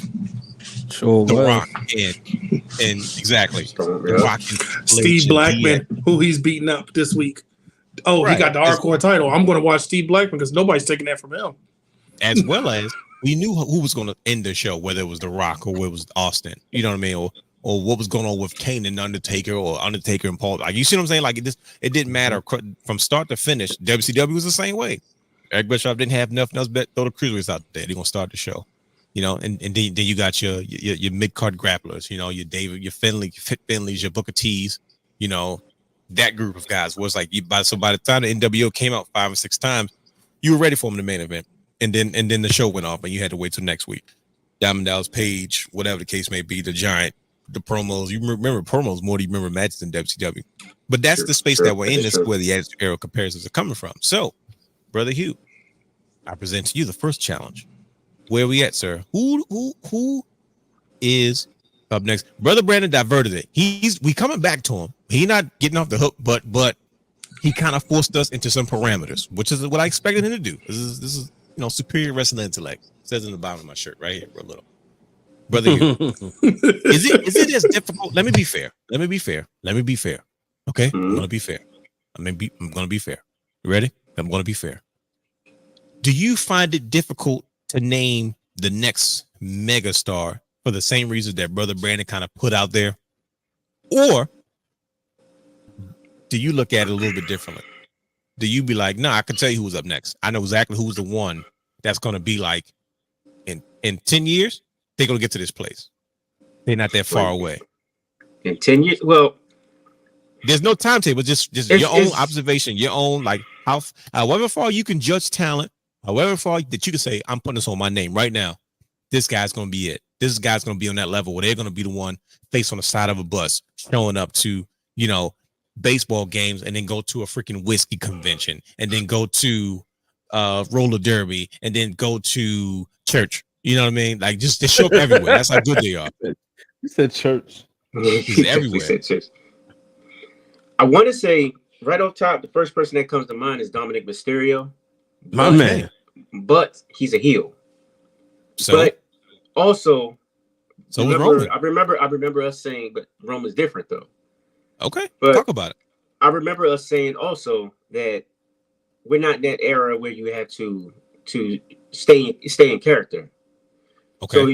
The Rock and exactly The Rock and Steve Blackman, who he's beating up this week. Oh, right. He got the hardcore title. I'm going to watch Steve Blackman because nobody's taking that from him. As well as we knew who was going to end the show, whether it was The Rock or whether it was Austin. You know what I mean? Or what was going on with Kane and Undertaker, or Undertaker and Paul. Like, you see what I'm saying? Like, it didn't matter from start to finish. WCW was the same way. Eric Bischoff didn't have nothing else but throw the cruiserweights out there. They're gonna start the show, and then you got your mid card grapplers, your David, your Finleys, your Booker T's, that group of guys was like by the time the NWO came out 5 or 6 times, you were ready for them in the main event, and then the show went off and you had to wait till next week. Diamond Dallas Page, whatever the case may be, the Giant, the promos. You remember promos more than you remember matches in WCW, but that's the space that we're in. This is where the Attitude Era comparisons are coming from. So, Brother Hugh, I present to you the first challenge. Where are we at, sir? Who is up next? Brother Brandon diverted it. We coming back to him. He not getting off the hook, but he kind of forced us into some parameters, which is what I expected him to do. This is superior wrestling intellect. It says in the bottom of my shirt right here for a little. Brother Hugh, is it as difficult? Let me be fair. Okay, I'm gonna be fair. I'm gonna be fair. You ready? I'm gonna be fair. Do you find it difficult to name the next megastar for the same reasons that Brother Brandon kind of put out there? Or do you look at it a little bit differently? Do you be like, I can tell you who's up next. I know exactly who's the one that's going to be like in 10 years, they're going to get to this place. They're not that far away. In 10 years? Well, there's no timetable, just your own observation, your own, like, however far you can judge talent, however far that you can say, I'm putting this on my name right now. This guy's going to be it. This guy's going to be on that level where they're going to be the one face on the side of a bus, showing up to, baseball games, and then go to a freaking whiskey convention, and then go to roller derby, and then go to church. You know what I mean? Like, just they show up everywhere. That's how good they are. You said church. He's everywhere. I want to say right off top, the first person that comes to mind is Dominic Mysterio. My man. But he's a heel. So, but also, Roman. I remember us saying, but Roman's different though. Okay, but talk about it. I remember us saying also that we're not in that era where you have to stay in character. Okay. So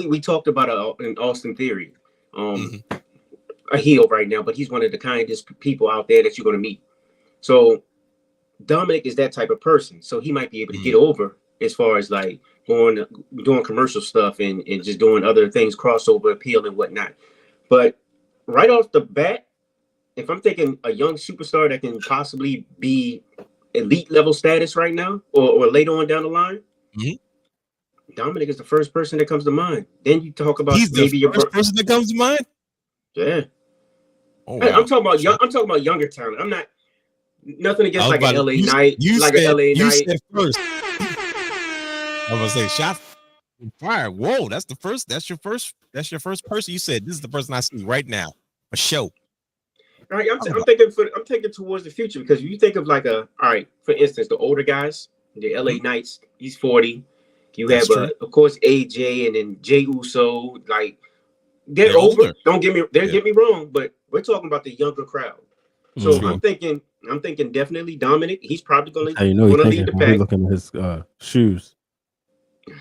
we talked about an Austin Theory, a heel right now, but he's one of the kindest people out there that you're going to meet. So Dominic is that type of person. So he might be able to get over as far as like doing commercial stuff and just doing other things, crossover appeal and whatnot. But right off the bat, if I'm thinking a young superstar that can possibly be elite level status right now or later on down the line, Dominic is the first person that comes to mind. Then you talk about maybe your first person that comes to mind. Yeah. Oh, wow. I'm talking about younger talent. I'm not nothing against like an LA Knight. You said first. I was gonna say shot fire. Whoa, that's your first person. You said this is the person I see right now. A show. All right, I'm thinking towards the future, because you think of like all right, for instance, the older guys, the LA Knights, he's 40. You have of course AJ and then Jey Uso, like they're older. Don't get me wrong, but we're talking about the younger crowd. So I'm thinking definitely Dominic. He's probably going to lead the pack. Looking at his shoes.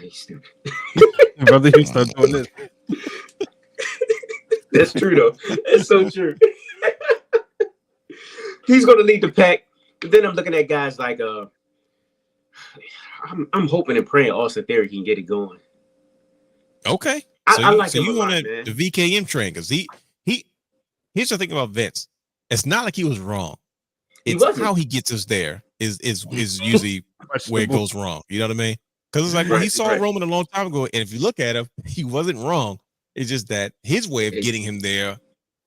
He's stupid. Brother, you start doing this. That's true though. That's so true. He's going to lead the pack. But then I'm looking at guys like I'm hoping and praying Austin Theory can get it going. Okay. I like so him you a lot, want man. the VKM train, because here's the thing about Vince. It's not like he was wrong. It's how he gets us there is usually where it goes wrong. You know what I mean? Because it's like when he saw Roman a long time ago, and if you look at him, he wasn't wrong. It's just that his way of getting him there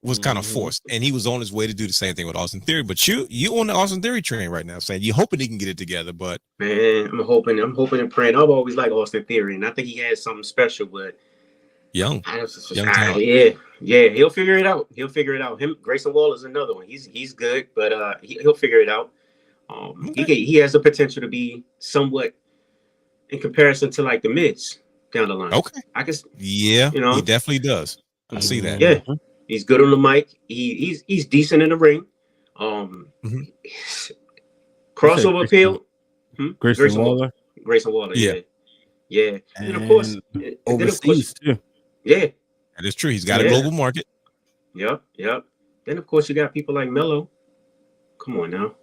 was kind of forced, and he was on his way to do the same thing with Austin Theory. But you on the Austin Theory train right now, saying you're hoping he can get it together. But man, I'm hoping and praying. I've always liked Austin Theory, and I think he has something special. But young talent. Yeah, he'll figure it out. Him, Grayson Waller is another one. He's good, but he'll figure it out. He has the potential to be somewhat in comparison to like the Miz down the line. Okay, I guess. Yeah, he definitely does. I see that. Yeah. He's good on the mic. He's decent in the ring. Crossover appeal. Grayson Waller. Grayson Waller. Yeah. And of course, overseas too. Yeah, that is true. He's got a global market. Yep. Then of course you got people like Melo. Come on now.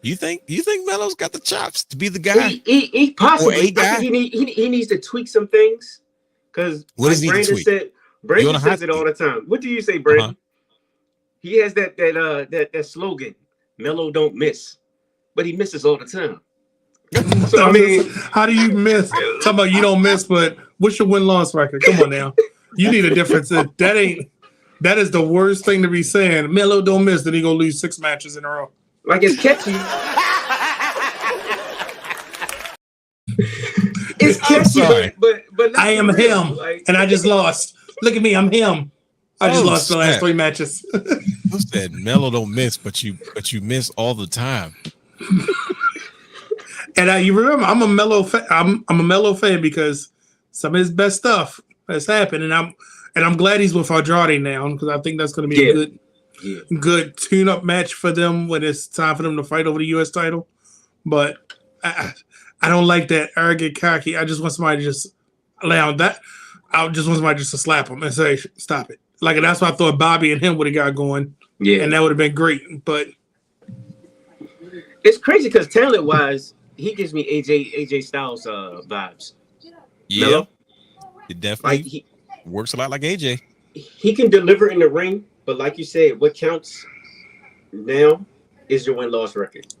You think Melo's got the chops to be the guy? He possibly. Or a guy? I think he needs to tweak some things, because what does he Brandon tweak? said. Brandon says it all the time. What do you say, Brandon? He has that slogan, Melo don't miss, but he misses all the time. So I mean, how do you miss? Talking about you don't miss, but what's your win-loss record? Come on now, you need a difference. That is the worst thing to be saying. Melo don't miss, then he gonna lose 6 matches in a row. Like it's catchy. It's catchy, but I am him, and I just lost. Look at me, I'm him. I just lost the last 3 matches. Who said Melo don't miss, but you miss all the time? And you remember, I'm a Melo fan. I'm a Melo fan because some of his best stuff has happened, and I'm glad he's with Andrade now, because I think that's going to be a good. good tune-up match for them when it's time for them to fight over the U.S. title. But I don't like that arrogant, cocky. I just want somebody to just lay on that. I just want somebody just to slap him and say, "Stop it." Like that's why I thought Bobby and him would have got going. Yeah, and that would have been great. But it's crazy because talent-wise, he gives me AJ Styles vibes. Yeah, Mello? It definitely Like he works a lot like AJ. He can deliver in the ring, but like you said, what counts now is your win-loss record.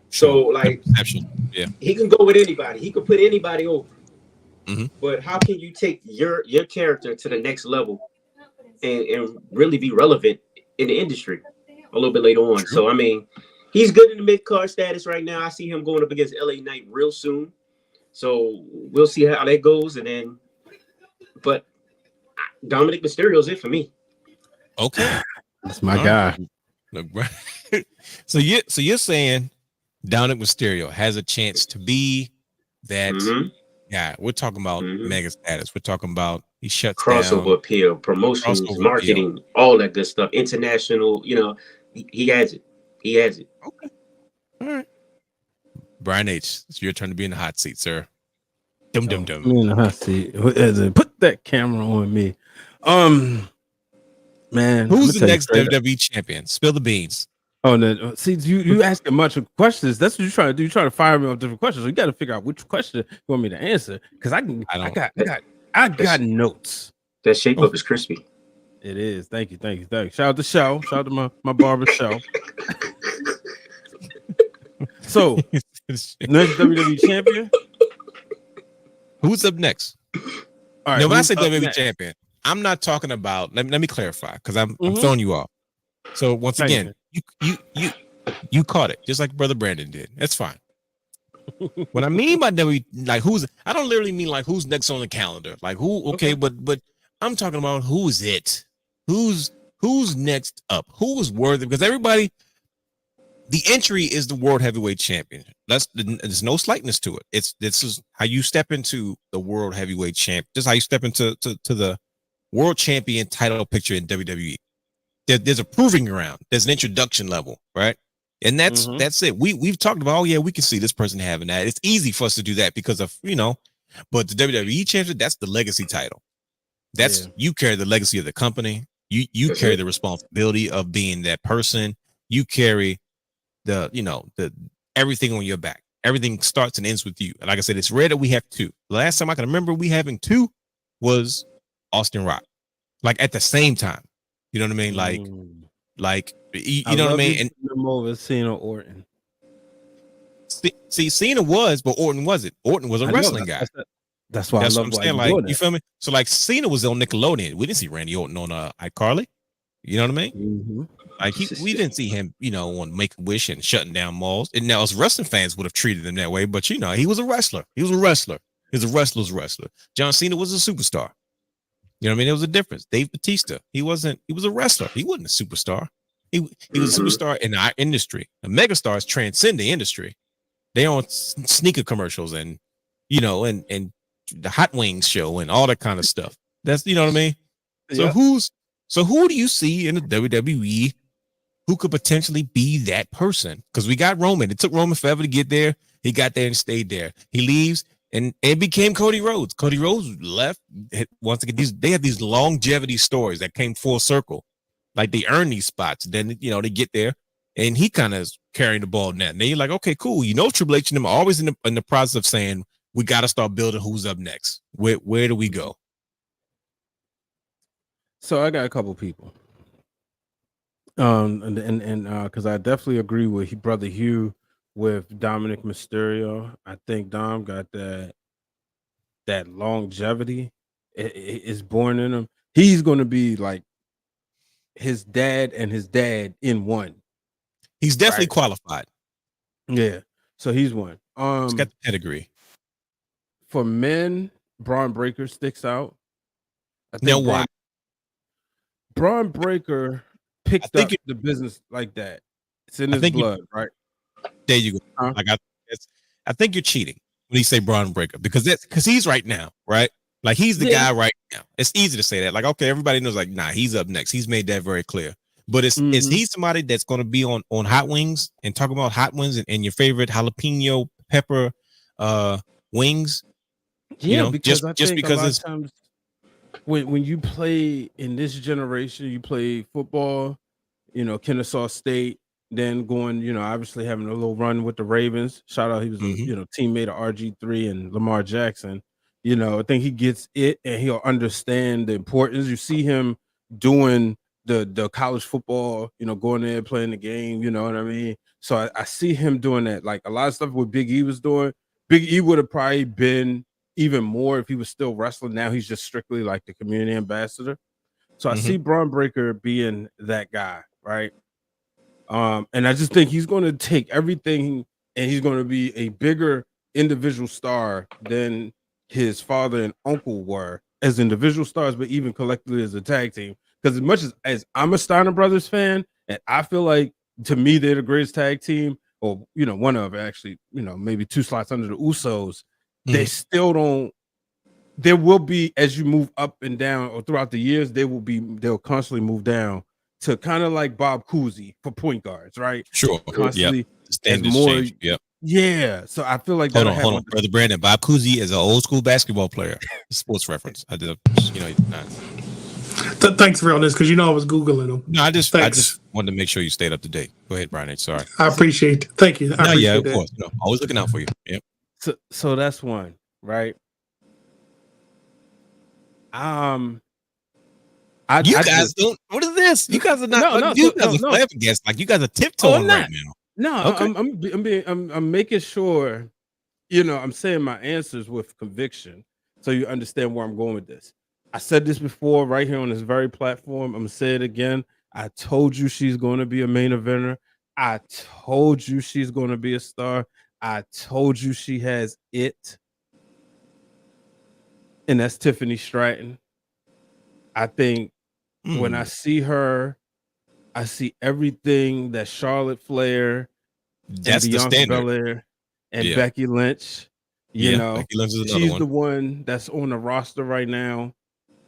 So, like, yeah, he can go with anybody. He could put anybody over. Mm-hmm. But how can you take your character to the next level and really be relevant in the industry a little bit later on? So, I mean, he's good in the mid-card status right now. I see him going up against LA Knight real soon. So, we'll see how that goes. And then, but Dominic Mysterio's it for me. Okay. That's my guy. So you're saying Dominic Mysterio has a chance to be that guy. We're talking about mega status. We're talking about he shuts crossover down, appeal, promotions, marketing, all that good stuff. International, he has it. He has it. Okay. All right. Brian H., it's your turn to be in the hot seat, sir. Dum. Me in the hot seat. Put that camera on me. Man, who's the next WWE champion? Spill the beans. Oh no! See, you asking much questions. That's what you're trying to do. You're trying to fire me on different questions. So you got to figure out which question you want me to answer. Because I got notes. That shape up is crispy. It is. Thank you. Shout out to Show. Shout out to my barber Show. So next WWE champion. Who's up next? All right. No, when I say WWE champion, I'm not talking about. Let me clarify because I'm throwing you off. So once again, you caught it just like Brother Brandon did. That's fine. What I mean by who's, I don't literally mean like who's next on the calendar. Like who? Okay, but I'm talking about who's it. Who's next up? Who is worthy? Because everybody. The entry is the World Heavyweight Champion. There's no slightness to it. This is how you step into the World Heavyweight Champ. This is how you step into the World Champion title picture in WWE. There's a proving ground. There's an introduction level, right? And that's it. We've talked about, we can see this person having that. It's easy for us to do that because of but the WWE Champion, that's the legacy title. That's you carry the legacy of the company. You carry the responsibility of being that person. You carry the everything on your back. Everything starts and ends with you. And like I said, it's rare that we have two. The last time I can remember we having two was Austin Rock, like at the same time. You know what I mean? Like you know what I mean? And over Cena Orton. See, Cena was, but Orton wasn't. Orton was a wrestling guy. That's why I love what I'm saying. Like, you feel me? So like Cena was on Nickelodeon. We didn't see Randy Orton on iCarly. You know what I mean? Mm-hmm. Like we didn't see him, on Make-A-Wish and shutting down malls. And now us wrestling fans would have treated him that way, but he was a wrestler. He was a wrestler. He was a wrestler's wrestler. John Cena was a superstar. You know what I mean? There was a difference. Dave Bautista, he was a wrestler. He wasn't a superstar. He was a superstar in our industry. The megastars transcend the industry. They on sneaker commercials and and the Hot Wings show and all that kind of stuff. That's what I mean? So who do you see in the WWE who could potentially be that person? Because we got Roman. It took Roman forever to get there. He got there and stayed there. He leaves and it became Cody Rhodes. Cody Rhodes left. Once again, they have these longevity stories that came full circle. Like they earn these spots. Then, they get there and he kind of is carrying the ball now. And then you're like, okay, cool. Triple H and them are always in the process of saying, we got to start building who's up next. Where do we go? So I got a couple people. And because I definitely agree with Brother Hugh with Dominic Mysterio. I think Dom got that longevity. It's born in him. He's going to be like his dad and his dad in one. He's definitely qualified. Yeah. So he's one. He's got the pedigree. For men, Braun Breaker sticks out. Why? Braun Breaker picked up the business like that. It's in his blood, right? There you go. I think you're cheating when you say Braun Breaker because he's right now, right? Like he's the guy right now. It's easy to say that. Like, okay, everybody knows. Like, nah, he's up next. He's made that very clear. But is he somebody that's going to be on Hot Wings and talk about Hot Wings and your favorite jalapeno pepper wings? Yeah, just I think because a lot it's of times when you play in this generation, you play football, Kennesaw State, then going, obviously having a little run with the Ravens. Shout out, he was a teammate of RG3 and Lamar Jackson. I think he gets it and he'll understand the importance. You see him doing the college football, going there playing the game, you know what I mean? So I see him doing that. Like a lot of stuff what Big E was doing. Big E would have probably been even more if he was still wrestling. Now he's just strictly like the community ambassador. So I see Braun Breaker being that guy, right? And I just think he's going to take everything and he's going to be a bigger individual star than his father and uncle were as individual stars, but even collectively as a tag team. Because as much as I'm a Steiner Brothers fan, and I feel like to me they're the greatest tag team, or one of actually, maybe 2 slots under the Usos, they still don't. There will be, as you move up and down or throughout the years, they'll constantly move down to kind of like Bob Cousy for point guards, right? Sure. Constantly Standards more. change. Yep. Yeah. So I feel like hold on, Brother Brandon. Bob Cousy is an old school basketball player. Sports reference. I did, Thanks for all this because I was Googling them. No, I just wanted to make sure you stayed up to date. Go ahead, Brian. Sorry. I appreciate it. Thank you. Of course. No, always looking out for you. Yep. So that's one, right? You guys don't. What is this? You guys are not. You guys are flabbergasted. Like you guys are tiptoeing right now. No, okay. I'm making sure. I'm saying my answers with conviction, so you understand where I'm going with this. I said this before, right here on this very platform. I'm gonna say it again. I told you she's going to be a main eventer. I told you she's going to be a star. I told you she has it. And that's Tiffany Stratton. I think when I see her, I see everything that Charlotte Flair, that's and Bianca the Belair, and Becky Lynch. Becky Lynch is she's the one that's on the roster right now.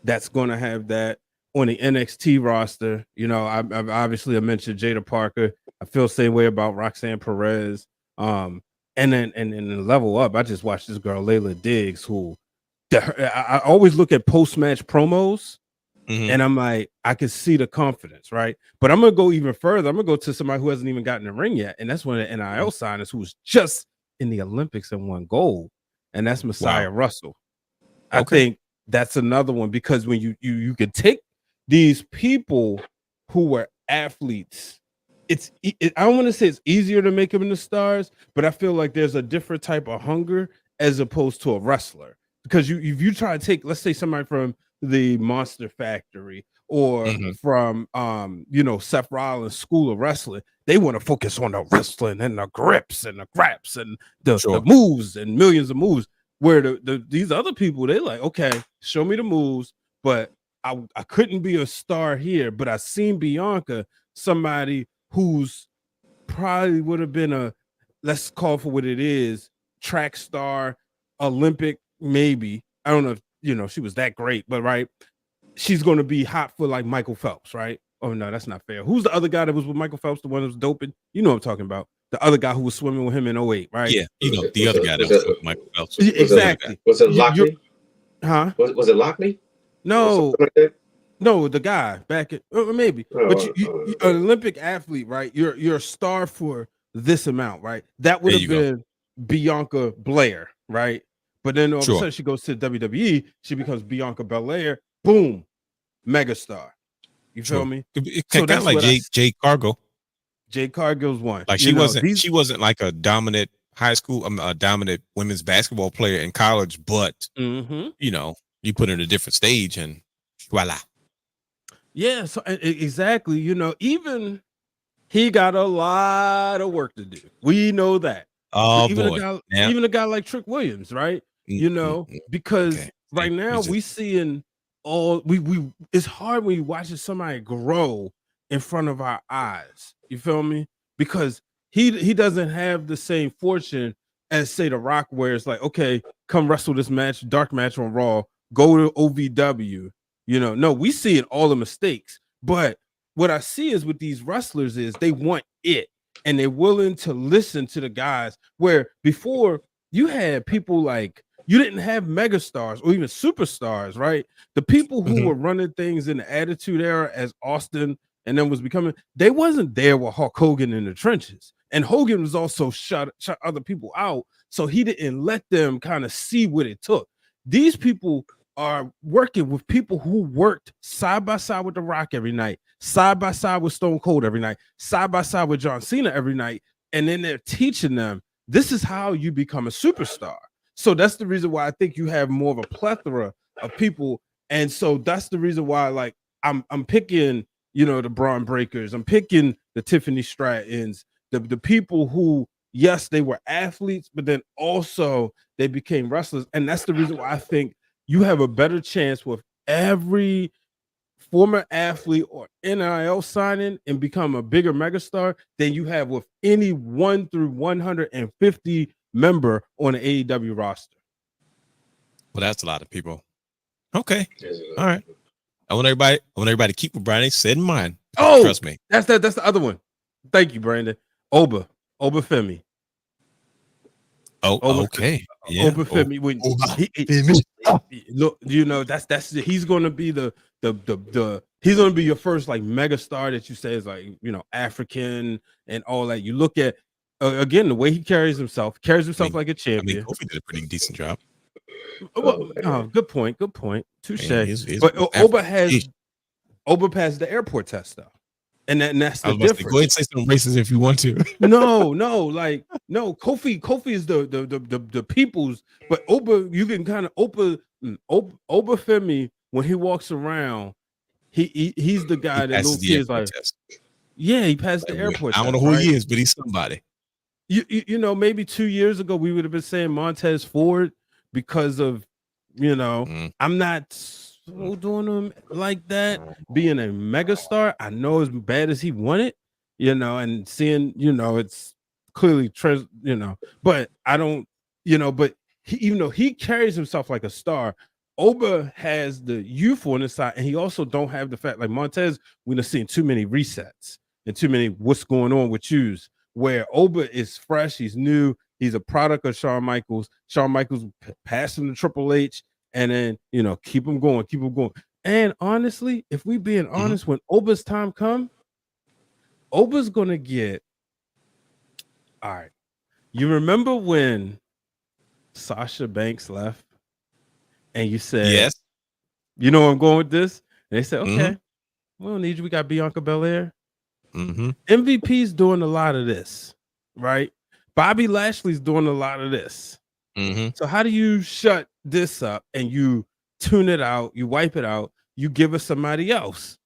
That's going to have that on the NXT roster. I've obviously mentioned Jada Parker. I feel the same way about Roxanne Perez. And then level up. I just watched this girl Layla Diggs, who I always look at post-match promos and I'm like, I can see the confidence, right? But I'm gonna go even further. I'm gonna go to somebody who hasn't even gotten the ring yet, and that's one of the NIL signers who was just in the Olympics and won gold, and that's Messiah Russell. I think that's another one because when you could take these people who were athletes, I don't want to say it's easier to make them into stars, but I feel like there's a different type of hunger as opposed to a wrestler. Because if you try to take, let's say, somebody from the Monster Factory or from Seth Rollins' School of Wrestling, they want to focus on the wrestling and the grips and the graps and the moves and millions of moves. Where these other people, they like, okay, show me the moves, but I couldn't be a star here. But I seen Bianca, somebody who's probably would have been a, let's call for what it is, track star, Olympic. Maybe I don't know if she was that great, but right, she's going to be hot for like Michael Phelps, right? Oh no, that's not fair. Who's the other guy that was with Michael Phelps? The one that was doping? You know what I'm talking about? The other guy who was swimming with him in 08, right? Yeah, the other guy that was with Michael Phelps. Exactly. Was it Lockley? Huh? Was it Lockley? No, no, the guy back at maybe. But you an Olympic athlete, right? You're a star for this amount, right? That would have been Bianca Blair, right? But then all of a sudden she goes to WWE, she becomes Bianca Belair, boom, megastar. You feel me? So that's like Jade Cargill. Jade Cargill's one. Like she wasn't like a dominant high school, a dominant women's basketball player in college, but you put her in a different stage and voila. Yeah, so exactly. Even he got a lot of work to do. We know that. Oh boy. Even a guy like Trick Williams, right? Because right now we seeing all we it's hard when you watching somebody grow in front of our eyes. You feel me? Because he doesn't have the same fortune as say The Rock, where it's like, okay, come wrestle this match, dark match on Raw, go to OVW. No, we seeing all the mistakes, but what I see is with these wrestlers is they want it, and they're willing to listen to the guys. Where before you had people like, you didn't have megastars or even superstars, right? The people who were running things in the Attitude Era, as Austin and then was becoming, they wasn't there with Hulk Hogan in the trenches. And Hogan was also shut other people out, so he didn't let them kind of see what it took. These people are working with people who worked side by side with The Rock every night, side by side with Stone Cold every night, side by side with John Cena every night, and then they're teaching them this is how you become a superstar. So that's the reason why I think you have more of a plethora of people, and so that's the reason why, like, I'm picking, you know, the Braun Breakers, I'm picking the Tiffany Strattons, the people who, yes, they were athletes, but then also they became wrestlers, and that's the reason why I think you have a better chance with every former athlete or NIL signing and become a bigger megastar than you have with any 1 through 150 member on the AEW roster. Well, that's a lot of people. Okay, all right. I want everybody to keep what Brian said in mind. Oh, trust me. That's the other one. Thank you, Brandon. Oba Femi. Oh, okay. Yeah. Oba Femi. When look, you know, that's he's going to be the he's going to be your first like mega star that you say is like, you know, African and all that. You look at again the way he carries himself like a champion. I mean, Kofi did a pretty decent job. Well, good point. Touche. His But Oba passed the airport test though. And that's the difference. Go ahead and say some racist if you want to. No. Kofi is the people's, but Oba, you can kind of Oba Femi, when he walks around, he's the guy that little kids like. Test. Yeah, he passed the airport. I don't know who he is, but he's somebody. You know, maybe 2 years ago we would have been saying Montez Ford because of, you know, I'm not doing him like that, being a megastar. I know as bad as he wanted, you know, and seeing, you know, it's clearly you know, but I don't, you know, but even though he carries himself like a star, Oba has the youth on his side, and he also don't have the fact like Montez. We've seen too many resets and too many what's going on with yous, where Oba is fresh, he's new, he's a product of Shawn Michaels. Shawn Michaels passed him to Triple H. And then, you know, keep them going. And honestly, if we being honest, when Oba's time come, Oba's gonna get all right. You remember when Sasha Banks left, and you said, "Yes, you know where I'm going with this." And they said, "Okay, we don't need you. We got Bianca Belair." MVP's doing a lot of this, right? Bobby Lashley's doing a lot of this. So how do you shut this up and you tune it out, you wipe it out, you give us somebody else,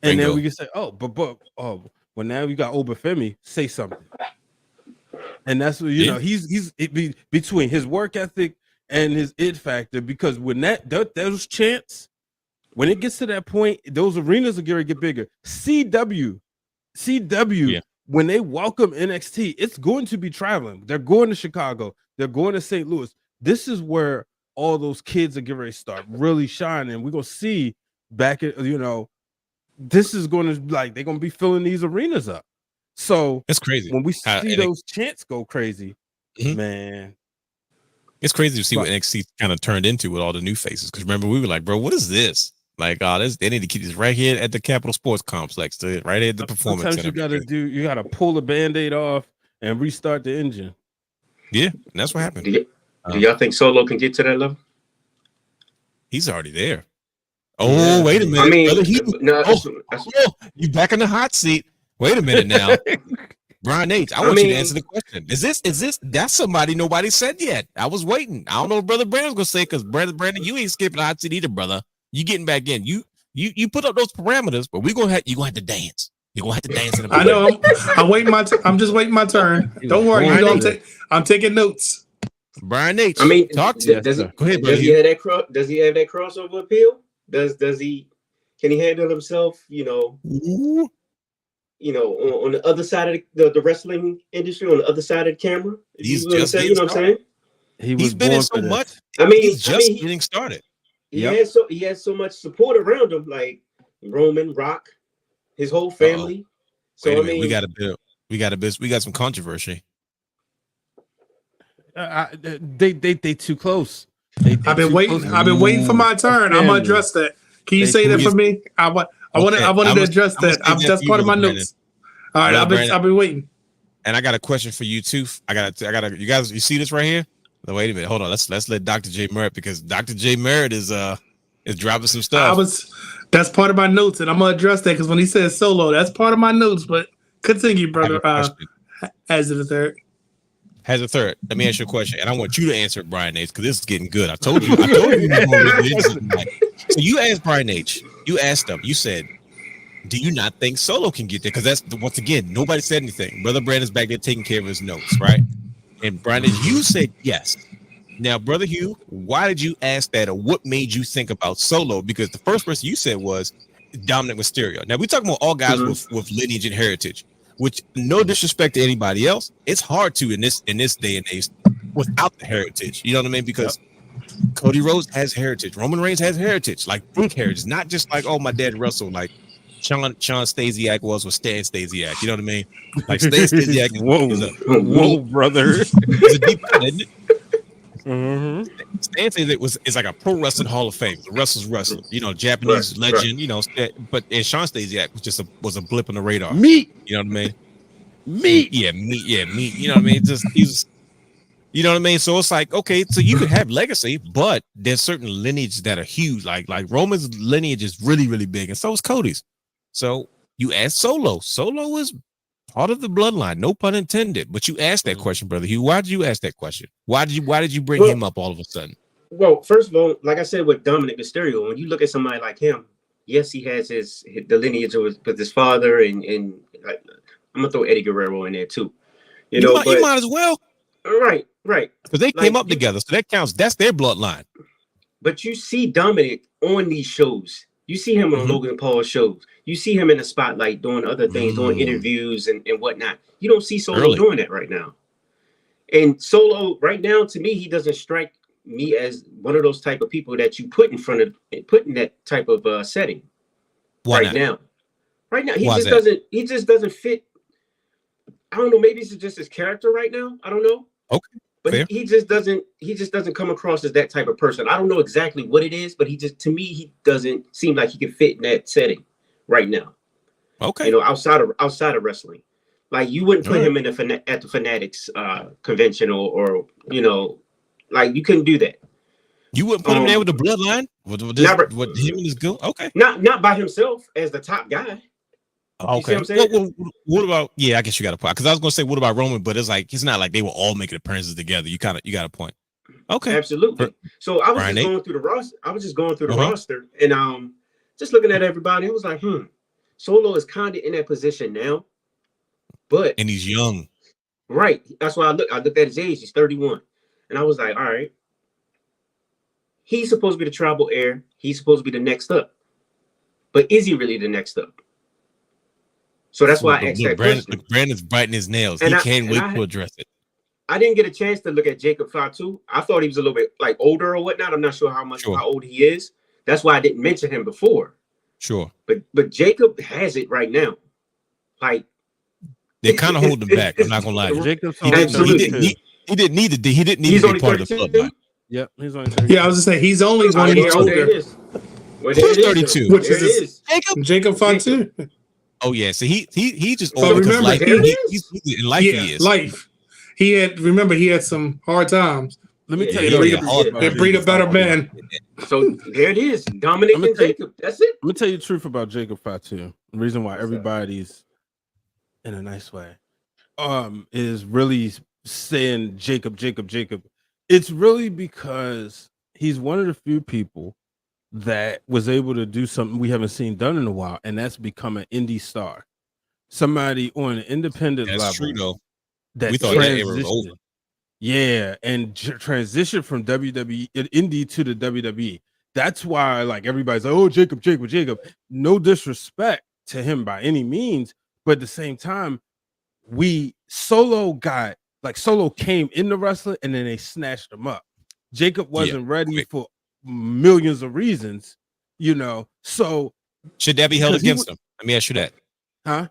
and then we can say, well, now you got Oba Femi, say something. And that's what, you know, he's between his work ethic and his it factor, because when those chants, when it gets to that point, those arenas are going to get bigger. CW, when they welcome NXT, it's going to be traveling. They're going to Chicago. They're going to St. Louis. This is where all those kids are getting ready to start really shining. We're going to see back at, you know, this is going to, like, they're going to be filling these arenas up. So it's crazy. When we see those chants go crazy, man. It's crazy to see what NXT kind of turned into with all the new faces. Because remember, we were like, bro, what is this? Like, they need to keep this right here at the Capitol Sports Complex, right at the Performance Center. Sometimes you got to pull the Band-Aid off and restart the engine. Yeah, and that's what happened. Do y'all think Solo can get to that level? He's already there. Oh, wait a minute. I mean, you back in the hot seat. Wait a minute now. Brian H., I want you to answer the question. Is this that's somebody nobody said yet? I was waiting. I don't know what Brother Brandon's gonna say, because Brandon, you ain't skipping the hot seat either, brother. You getting back in. You put up those parameters, but you're gonna have to dance. You're gonna have to dance in the I know. I'm waiting I'm just waiting my turn. Don't worry, I'm taking notes. Brian H., I mean, talk to us. Go ahead, does he have that crossover appeal? Does he? Can he handle himself? You know, on the other side of the wrestling industry, on the other side of the camera. He's just you know what I'm saying? He's been in so much. He's just getting started. He has so much support around him, like Roman, Rock, his whole family. So Wait a I minute, mean, we got some controversy. They too close. I've been waiting for my turn. I'm gonna address that. Can you say that for me? I wanted to address that. That's part of my notes. All right, I've been waiting. And I got a question for you too. I got you guys. You see this right here? No, wait a minute. Hold on. Let's let Dr. J Merritt, because Dr. J Merritt is dropping some stuff. That's part of my notes, and I'm gonna address that because when he says Solo, that's part of my notes. But continue, brother. As the third. Has a third. Let me ask you a question, and I want you to answer it, Brian H, because this is getting good. I told you. So you asked Brian H. You asked him. You said, "Do you not think Solo can get there?" Because that's once again, nobody said anything. Brother Brandon's back there taking care of his notes, right? And Brian H, you said yes. Now, Brother Hugh, why did you ask that, or what made you think about Solo? Because the first person you said was Dominic Mysterio. Now we're talking about all guys with lineage and heritage. Which, no disrespect to anybody else, it's hard to in this day and age without the heritage. You know what I mean? Because Cody Rhodes has heritage, Roman Reigns has heritage, like big heritage, not just like, oh, my dad wrestled, like Sean Stasiak was with Stan Stasiak. You know what I mean? Like Stan Stasiak. Whoa, brother. It's a deep cut, isn't it? Stan Stasiak is like a pro wrestling Hall of Fame. The wrestler, you know, Japanese legend. You know, but Sean Stasiak was a blip on the radar. Meat. You know what I mean? Meat. Yeah, meat. You know what I mean? He's you know what I mean? So it's like, okay, so you could have legacy, but there's certain lineages that are huge. Like Roman's lineage is really, really big, and so is Cody's. So you ask Solo. Solo is part of the bloodline, no pun intended. But you asked that question, Brother Hugh. Why did you ask that question? Why did you bring him up all of a sudden? Well, first of all, like I said with Dominic Mysterio, when you look at somebody like him, yes, he has the lineage with his father, and I'm gonna throw Eddie Guerrero in there too. You might as well. Right. Because they came up together, so that counts. That's their bloodline. But you see Dominic on these shows. You see him on Logan Paul's shows. You see him in the spotlight doing other things, doing interviews and whatnot. You don't see Solo doing that right now. And Solo, right now, to me, he doesn't strike me as one of those type of people that you put in that type of setting. Why right not? Now, he just doesn't fit. I don't know. Maybe it's just his character right now. I don't know. Okay. But he just doesn't come across as that type of person. I don't know exactly what it is, but to me, he doesn't seem like he can fit in that setting right now. Okay. You know, outside of wrestling, like you wouldn't put him in at the Fanatics convention or you know, like you couldn't do that. You wouldn't put him there with the bloodline? With him and his girl? Okay. Not by himself as the top guy. Okay. What about? Yeah, I guess you got a point. Because I was gonna say, what about Roman? But it's like it's not like they were all making appearances together. You got a point. Okay. Absolutely. So I was just going through the roster. And just looking at everybody, it was like, Solo is kind of in that position now, and he's young. Right. That's why I looked at his age. He's 31, and I was like, all right, he's supposed to be the tribal heir. He's supposed to be the next up, but is he really the next up? So that's why I asked that question. Brandon's biting his nails. He can't wait to address it. I didn't get a chance to look at Jacob Fatu. I thought he was a little bit like older or whatnot. I'm not sure how old he is. That's why I didn't mention him before. Sure. But Jacob has it right now. Like they kind of hold him back. I'm not gonna lie. Jacob's he didn't need to be part of the bloodline. Yep, he's only 32. Yeah, I was gonna say he's only 1 year older. Who's 32? Which is Jacob Fatu. Oh yeah, so he just older because life. He's in life. Yeah, he is. Life. He had some hard times. Let me tell you, they breed a better man. So there it is, Dominic and Jacob. That's it. Let me tell you the truth about Jacob Fatu. The reason why everybody's in a nice way, is really saying Jacob. It's really because he's one of the few people that was able to do something we haven't seen done in a while, and that's become an indie star. Somebody on an independent level. That's true, though. That we thought that era was over. Yeah, and transition from WWE indie to the WWE. That's why, like, everybody's like, "Oh, Jacob." No disrespect to him by any means, but at the same time, Solo came in the wrestling, and then they snatched him up. Jacob wasn't ready for millions of reasons, you know. So should that be held against him? Let me ask you that. Huh?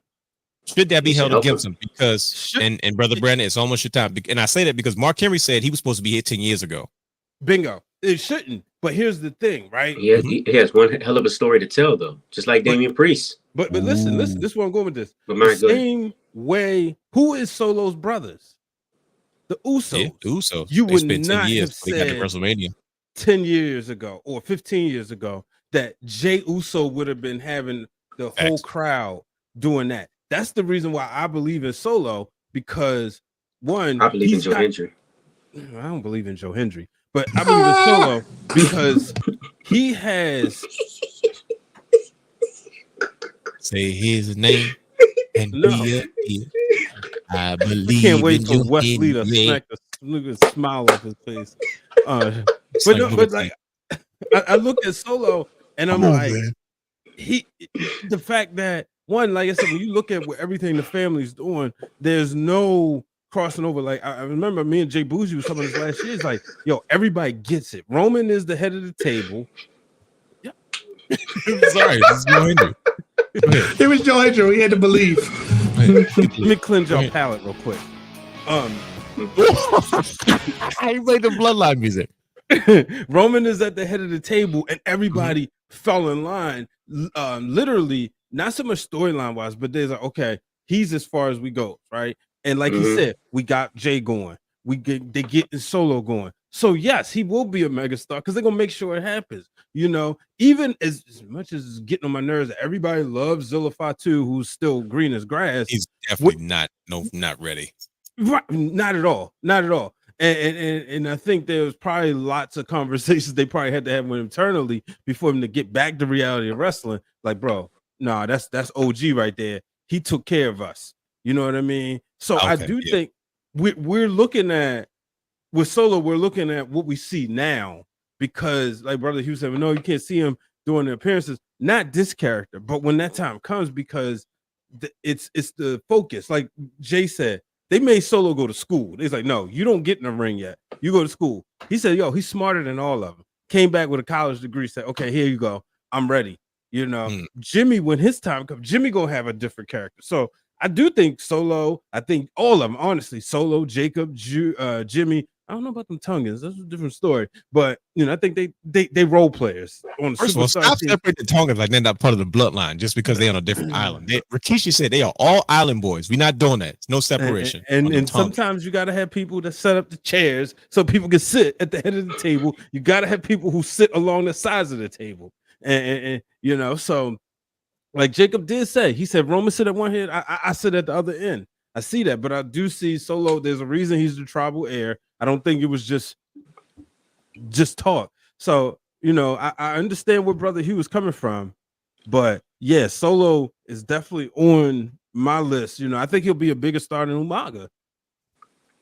Should that be It should held help against him. him? Because and brother Brandon, it's almost your time. And I say that because Mark Henry said he was supposed to be here 10 years ago. Bingo. It shouldn't. But here's the thing, right? He has one hell of a story to tell, though. Just like Damian Priest. But listen. This is where I'm going with this. But The my good. same way. Who is Solo's brothers? The Usos. Yeah, Usos. You They would spent 10 not years have before they got to said WrestleMania. 10 years ago or 15 years ago that Jey Uso would have been having the whole crowd doing that. That's the reason why I believe in Solo, because one, I believe in Joe Hendry. I don't believe in Joe Hendry, but I believe in Solo because he has. Say his name and No. be a I believe. Can't wait in for you Wesley to anyway. smack a smile off his face. But I look at Solo and I'm like, man. the fact that one, like I said, when you look at what everything the family's doing, there's no crossing over. Like I remember me and Jay Bougie was talking about this last year. It's like, yo, everybody gets it. Roman is the head of the table. Yeah. Sorry, this is Joe Hendry. It was Joe Hendry. We had to believe. Let me cleanse your palate real quick. I played the bloodline music. Roman is at the head of the table, and everybody fell in line. Literally, not so much storyline wise, but there's like, okay, he's as far as we go, right? And like he said, we got Jay going. They get Solo going. So yes, he will be a megastar because they're gonna make sure it happens. You know, even as much as it's getting on my nerves, everybody loves Zilla Fatu, who's still green as grass. He's definitely not ready. Right, not at all. And I think there was probably lots of conversations they probably had to have with him internally before him to get back to reality of wrestling. Like, bro, nah, that's OG right there. He took care of us. You know what I mean? So I do think we're looking at with Solo, we're looking at what we see now, because like Brother Hugh said, no, you can't see him doing the appearances, not this character, but when that time comes, because it's the focus. Like Jay said, they made Solo go to school. They's like, no, you don't get in the ring yet. You go to school. He said, yo, he's smarter than all of them. Came back with a college degree, said, okay, here you go. I'm ready. You know, Jimmy, when his time comes, Jimmy gonna have a different character. So I do think Solo, I think all of them, honestly, Solo, Jacob, Jimmy. I don't know about them Tongans. That's a different story. But you know, I think they role players on the First of all, stop separating the Tongans like they're not part of the bloodline just because they're on a different island. Rikishi said they are all island boys. We're not doing that. It's no separation. And sometimes you gotta have people that set up the chairs so people can sit at the head of the table. You gotta have people who sit along the sides of the table. And you know, so like Jacob did say, he said Roman sit at one end, I sit at the other end. I see that, but I do see Solo. There's a reason he's the tribal heir. I don't think it was just talk. So, you know, I understand where Brother Hugh is coming from, but yeah, Solo is definitely on my list. You know, I think he'll be a bigger star than Umaga.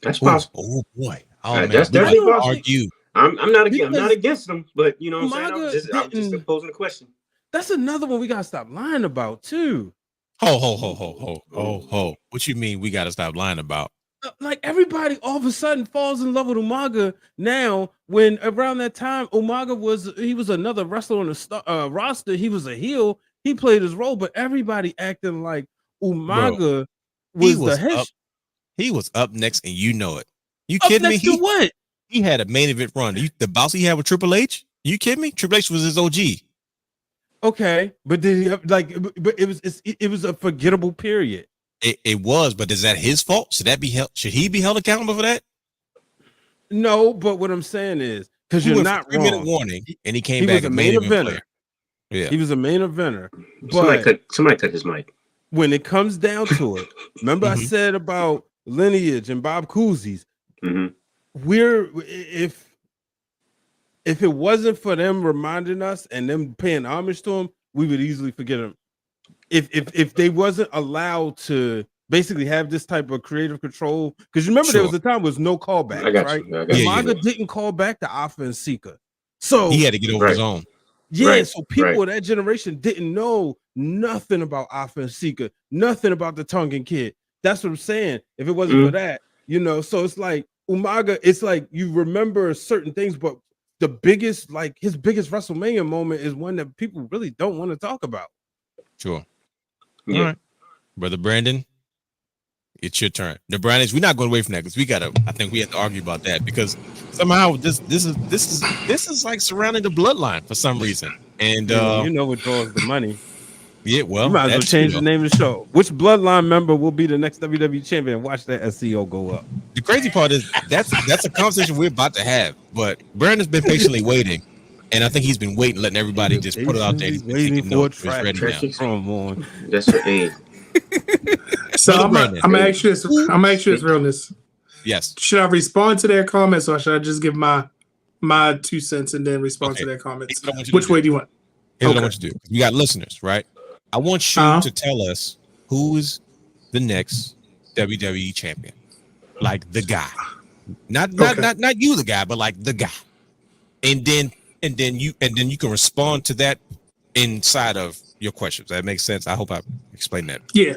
That's possible. Oh boy, man, that's definitely argue. I'm not against them, but you know what I'm saying? I'm just posing a question. That's another one we gotta stop lying about too. Ho. What you mean we gotta stop lying about? Like everybody all of a sudden falls in love with Umaga now, when around that time Umaga was another wrestler on the roster. He was a heel. He played his role, but everybody acting like Umaga was the head. He was up next, and you know it. You kidding me? What? He had a main event run. The boss he had with Triple H. You kidding me? Triple H was his OG. Okay, but did he but it was a forgettable period. It was, but is that his fault? Should he be held accountable for that? No, but what I'm saying is, because you're not wrong. 3-minute warning, and he came back a main eventer. Player. Yeah, he was a main eventer. But somebody cut his mic. When it comes down to it, remember I said about Lineage and Bob Cousy's. If it wasn't for them reminding us and them paying homage to him, we would easily forget him. If they wasn't allowed to basically have this type of creative control, because remember there was a time was no callback, right? Umaga didn't call back to Alpha and Sika, so he had to get over his own. Yeah, so people of that generation didn't know nothing about Alpha and Sika, nothing about the Tongan Kid. That's what I'm saying. If it wasn't for that, you know, so it's like Umaga. It's like you remember certain things, but the biggest, like his biggest WrestleMania moment is one that people really don't want to talk about. Sure. Yeah. Brother Brandon, it's your turn. The Brandons, we're not going away from that because I think we have to argue about that because somehow this is like surrounding the bloodline for some reason. And you know what draws the money. Yeah, well, you might as well change the name of the show. Which bloodline member will be the next WWE champion? Watch that SEO go up. The crazy part is that's a conversation we're about to have, but Brandon's been patiently waiting, and I think he's been waiting, letting everybody just put it out there. He's waiting for a track. That's what they. So I'm gonna ask you this realness. Yes. Should I respond to their comments or should I just give my 2 cents and then respond to their comments? Which way do you want? Here's what I want you to do. You got listeners, right? I want you to tell us who is the next WWE champion, like the guy, not you, the guy, but like the guy, and then you can respond to that inside of your questions. That makes sense. I hope I explained that. Yeah,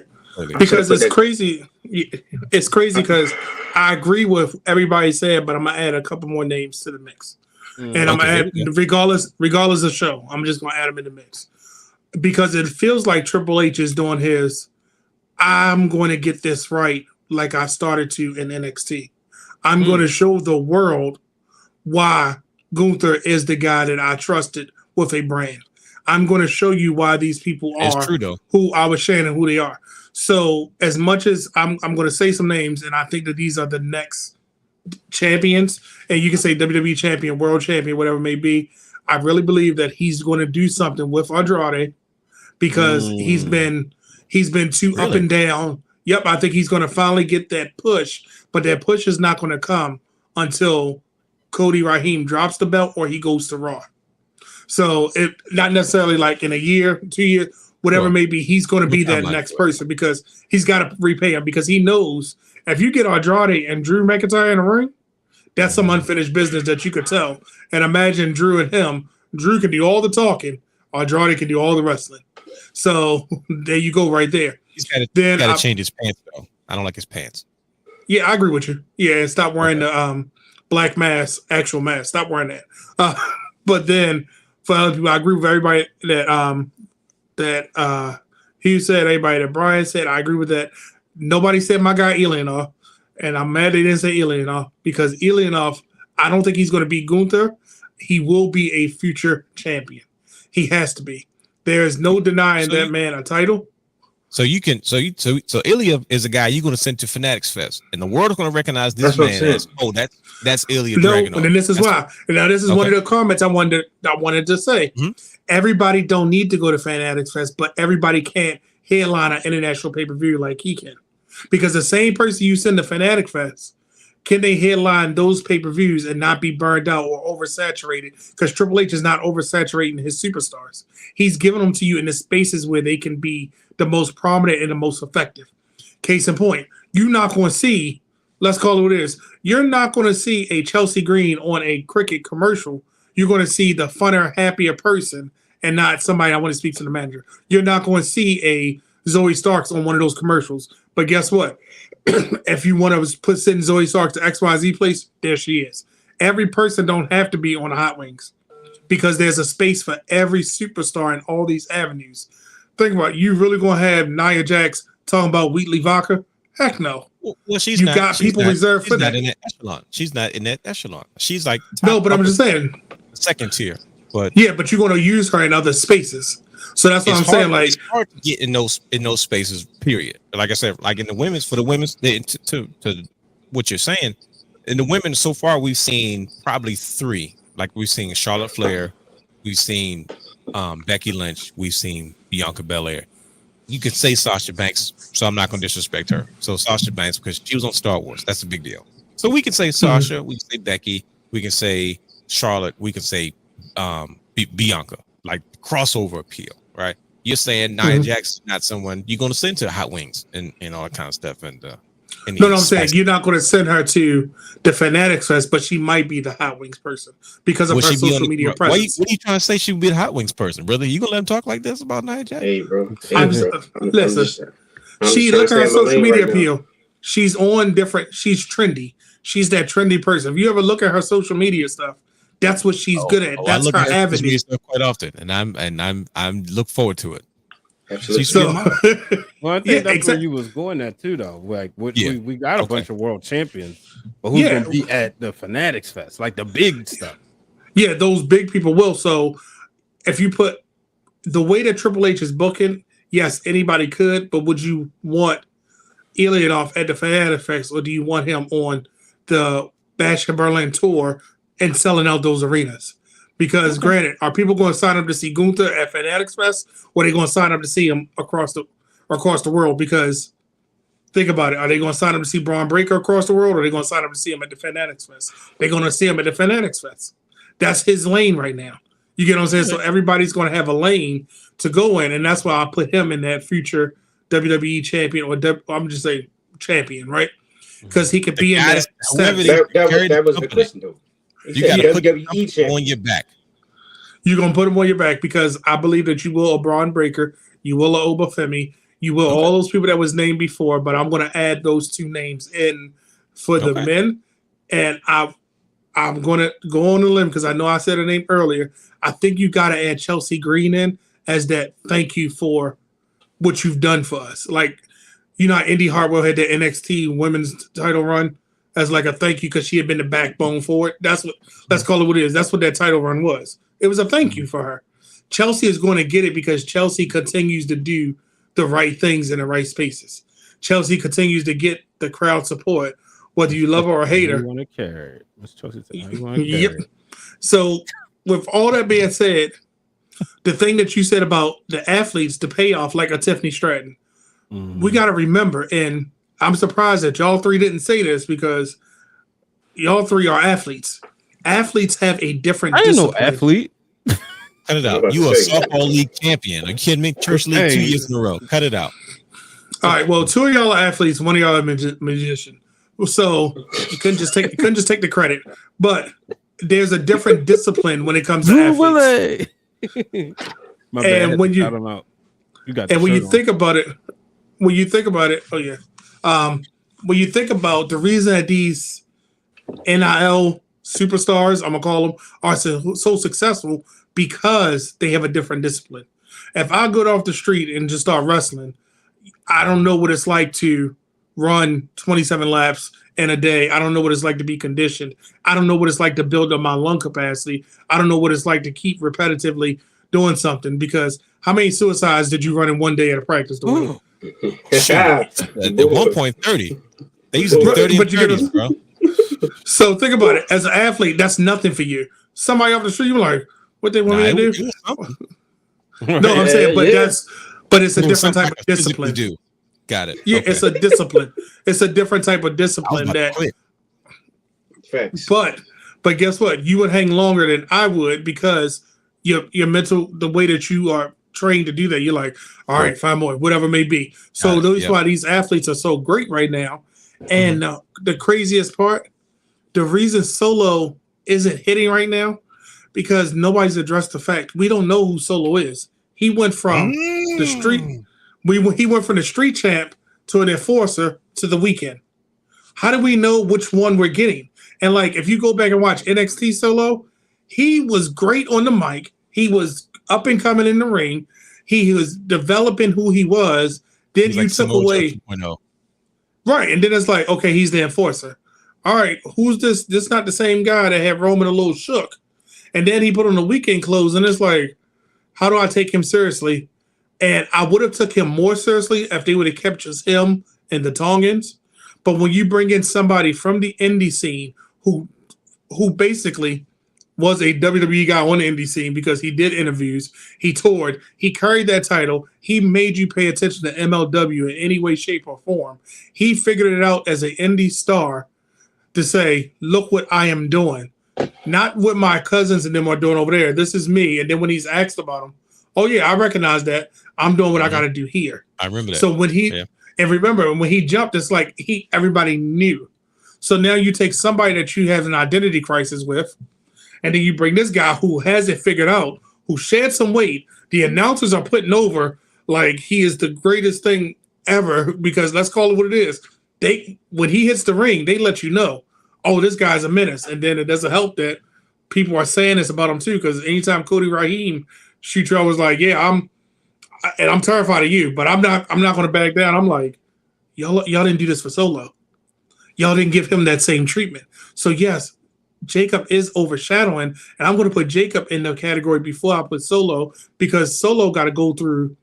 because it's crazy. It's crazy because I agree with everybody said, but I'm gonna add a couple more names to the mix, and I'm gonna add regardless of show. I'm just gonna add them in the mix. Because it feels like Triple H is doing his, I'm going to get this right like I started to in NXT. I'm going to show the world why Gunther is the guy that I trusted with a brand. I'm going to show you why these people are who I was saying and who they are. So as much as I'm going to say some names, and I think that these are the next champions, and you can say WWE champion, world champion, whatever it may be, I really believe that he's going to do something with Andrade because he's been too up and down. Yep, I think he's going to finally get that push, but that push is not going to come until Cody Raheem drops the belt or he goes to Raw. So it not necessarily like in a year, 2 years, whatever it may be, he's going to be that next person because he's got to repay him because he knows if you get Andrade and Drew McIntyre in the ring, that's some unfinished business that you could tell. And imagine Drew and him. Drew can do all the talking. Andrade can do all the wrestling. So there you go right there. He's got to change his pants, though. I don't like his pants. Yeah, I agree with you. Yeah, stop wearing the black mask, actual mask. Stop wearing that. But then for other people, I agree with everybody that he said, everybody that Brian said, I agree with that. Nobody said my guy Ilyanov. And I'm mad they didn't say Ilyanov because Ilyanov, I don't think he's going to be Gunther. He will be a future champion. He has to be. There is no denying that man a title. So Ilya is a guy you're going to send to Fanatics Fest, and the world is going to recognize this man as that's Ilya Dragunov. And then this is why. Now this is one of the comments I wanted to say. Everybody don't need to go to Fanatics Fest, but everybody can't headline an international pay-per-view like he can. Because the same person you send to Fanatic Fest, can they headline those pay-per-views and not be burned out or oversaturated? Because Triple H is not oversaturating his superstars. He's giving them to you in the spaces where they can be the most prominent and the most effective. Case in point, you're not going to see, let's call it what it is, you're not going to see a Chelsea Green on a cricket commercial. You're going to see the funner, happier person and not somebody I want to speak to the manager. You're not going to see a Zoe Starks on one of those commercials. But guess what? If you want to send Zoe Starks to XYZ place, there she is. Every person don't have to be on the Hot Wings because there's a space for every superstar in all these avenues. Think about it. You really going to have Nia Jax talking about Wheatley vodka? Heck no. Well, she's not reserved for that. In that echelon. She's not in that echelon. She's like no, but I'm just saying second tier. But yeah, but you're going to use her in other spaces. So that's what I'm saying. Like, it's hard to get in those spaces. Period. Like I said, like in the women's, to what you're saying, in the women so far, we've seen probably three. Like we've seen Charlotte Flair, we've seen Becky Lynch, we've seen Bianca Belair. You could say Sasha Banks, so I'm not going to disrespect her. So Sasha Banks because she was on Star Wars. That's a big deal. So we can say Sasha, we can say Becky, we can say Charlotte, we can say Bianca. Like crossover appeal, right? You're saying Nia Jax is not someone you're going to send to Hot Wings and all that kind of stuff. And no, I'm saying you're not going to send her to the Fanatics Fest, but she might be the Hot Wings person because of her social media presence. What are you trying to say? She would be the Hot Wings person, brother? You gonna let him talk like this about Nia Jax? Hey, bro. Listen, she look at her social media appeal. She's on different. She's trendy. She's that trendy person. If you ever look at her social media stuff. That's what she's good at. That's her avenue. Quite often, and I'm look forward to it. Absolutely. So, Well, I think that's where you was going at too, though. Like, we got a bunch of world champions, but who's gonna be at the Fanatics Fest, like the big stuff? Yeah, those big people will. So, if you put the way that Triple H is booking, yes, anybody could, but would you want Ilyanov at the Fanatics Fest, or do you want him on the Bash in Berlin tour and selling out those arenas? Because granted, are people going to sign up to see Gunther at Fanatics Fest, or are they going to sign up to see him across the world? Because think about it, are they going to sign up to see Braun Breaker across the world, or are they going to sign up to see him at the Fanatics Fest? They're going to see him at the Fanatics Fest. That's his lane right now. You get what I'm saying? So everybody's going to have a lane to go in, and that's why I put him in that future WWE champion, or I'm just saying champion, right? Because he could be in that. That was the question, though. You got to put him on your back. You're going to put him on your back, because I believe that you will a Braun Breaker, you will a Obafemi, you will all those people that was named before, but I'm going to add those two names in for the men. And I'm going to go on a limb, because I know I said a name earlier. I think you got to add Chelsea Green in as that thank you for what you've done for us. Like, you know, Indy Hartwell had the NXT women's title run as like a thank you, because she had been the backbone for it. That's what, let's call it what it is. That's what that title run was. It was a thank you for her. Chelsea is going to get it because Chelsea continues to do the right things in the right spaces. Chelsea continues to get the crowd support, whether you love her or hate her. You want to carry it. What's Chelsea saying? You want to carry it. So, with all that being said, the thing that you said about the athletes, the payoff, like a Tiffany Stratton, we got to remember, and I'm surprised that y'all three didn't say this, because y'all three are athletes. Athletes have a different discipline. I ain't no athlete. Cut it out. You a softball league champion. Are you kidding me? Church league 2 years in a row. Cut it out. All right. Well, two of y'all are athletes. One of y'all are a magician. So you couldn't just take the credit. But there's a different discipline when it comes to athletes. My bad. And when you, I don't know. You got. And when you think about it, when you think about the reason that these NIL superstars, I'm gonna call them, are so successful, because they have a different discipline. If I go off the street and just start wrestling, I don't know what it's like to run 27 laps in a day. I don't know what it's like to be conditioned. I don't know what it's like to build up my lung capacity. I don't know what it's like to keep repetitively doing something, because how many suicides did you run in one day at a practice? At one point, 30. They used to do 30 and 30s, bro. So think about it. As an athlete, that's nothing for you. Somebody off the street, you're like, what they want me to do? No, I'm saying, but it's a different type of discipline. Do. Got it. Yeah, okay. It's a discipline. It's a different type of discipline but guess what? You would hang longer than I would, because your mental, the way that you are trained to do that, you're like, all right, 5 more, whatever it may be. So that's why these athletes are so great right now. And the craziest part, the reason Solo isn't hitting right now, because nobody's addressed the fact we don't know who Solo is. He went from the street. He went from the street champ to an enforcer to the weekend. How do we know which one we're getting? And like, if you go back and watch NXT Solo, he was great on the mic. He was up and coming in the ring. He was developing who he was. Then you took away. Right. And then it's like, okay, he's the enforcer. All right, who's this? This not the same guy that had Roman a little shook. And then he put on the weekend clothes, and it's like, how do I take him seriously? And I would have took him more seriously if they would have kept just him and the Tongans. But when you bring in somebody from the indie scene who basically was a WWE guy on the indie scene, because he did interviews, he toured, he carried that title, he made you pay attention to MLW in any way, shape, or form. He figured it out as an indie star to say, look what I am doing. Not what my cousins and them are doing over there. This is me. And then when he's asked about him, oh yeah, I recognize that. I'm doing what I got to do here. I remember that. So when and remember, when he jumped, it's like everybody knew. So now you take somebody that you have an identity crisis with, and then you bring this guy who has it figured out, who shed some weight. The announcers are putting over like he is the greatest thing ever, because let's call it what it is. When he hits the ring, they let you know, oh, this guy's a menace. And then it doesn't help that people are saying this about him too, because anytime Cody Raheem shoots, I was like, yeah, and I'm terrified of you, but I'm not going to back down. I'm like, y'all didn't do this for Solo. Y'all didn't give him that same treatment. So yes, Jacob is overshadowing, and I'm going to put Jacob in the category before I put Solo, because Solo got to go through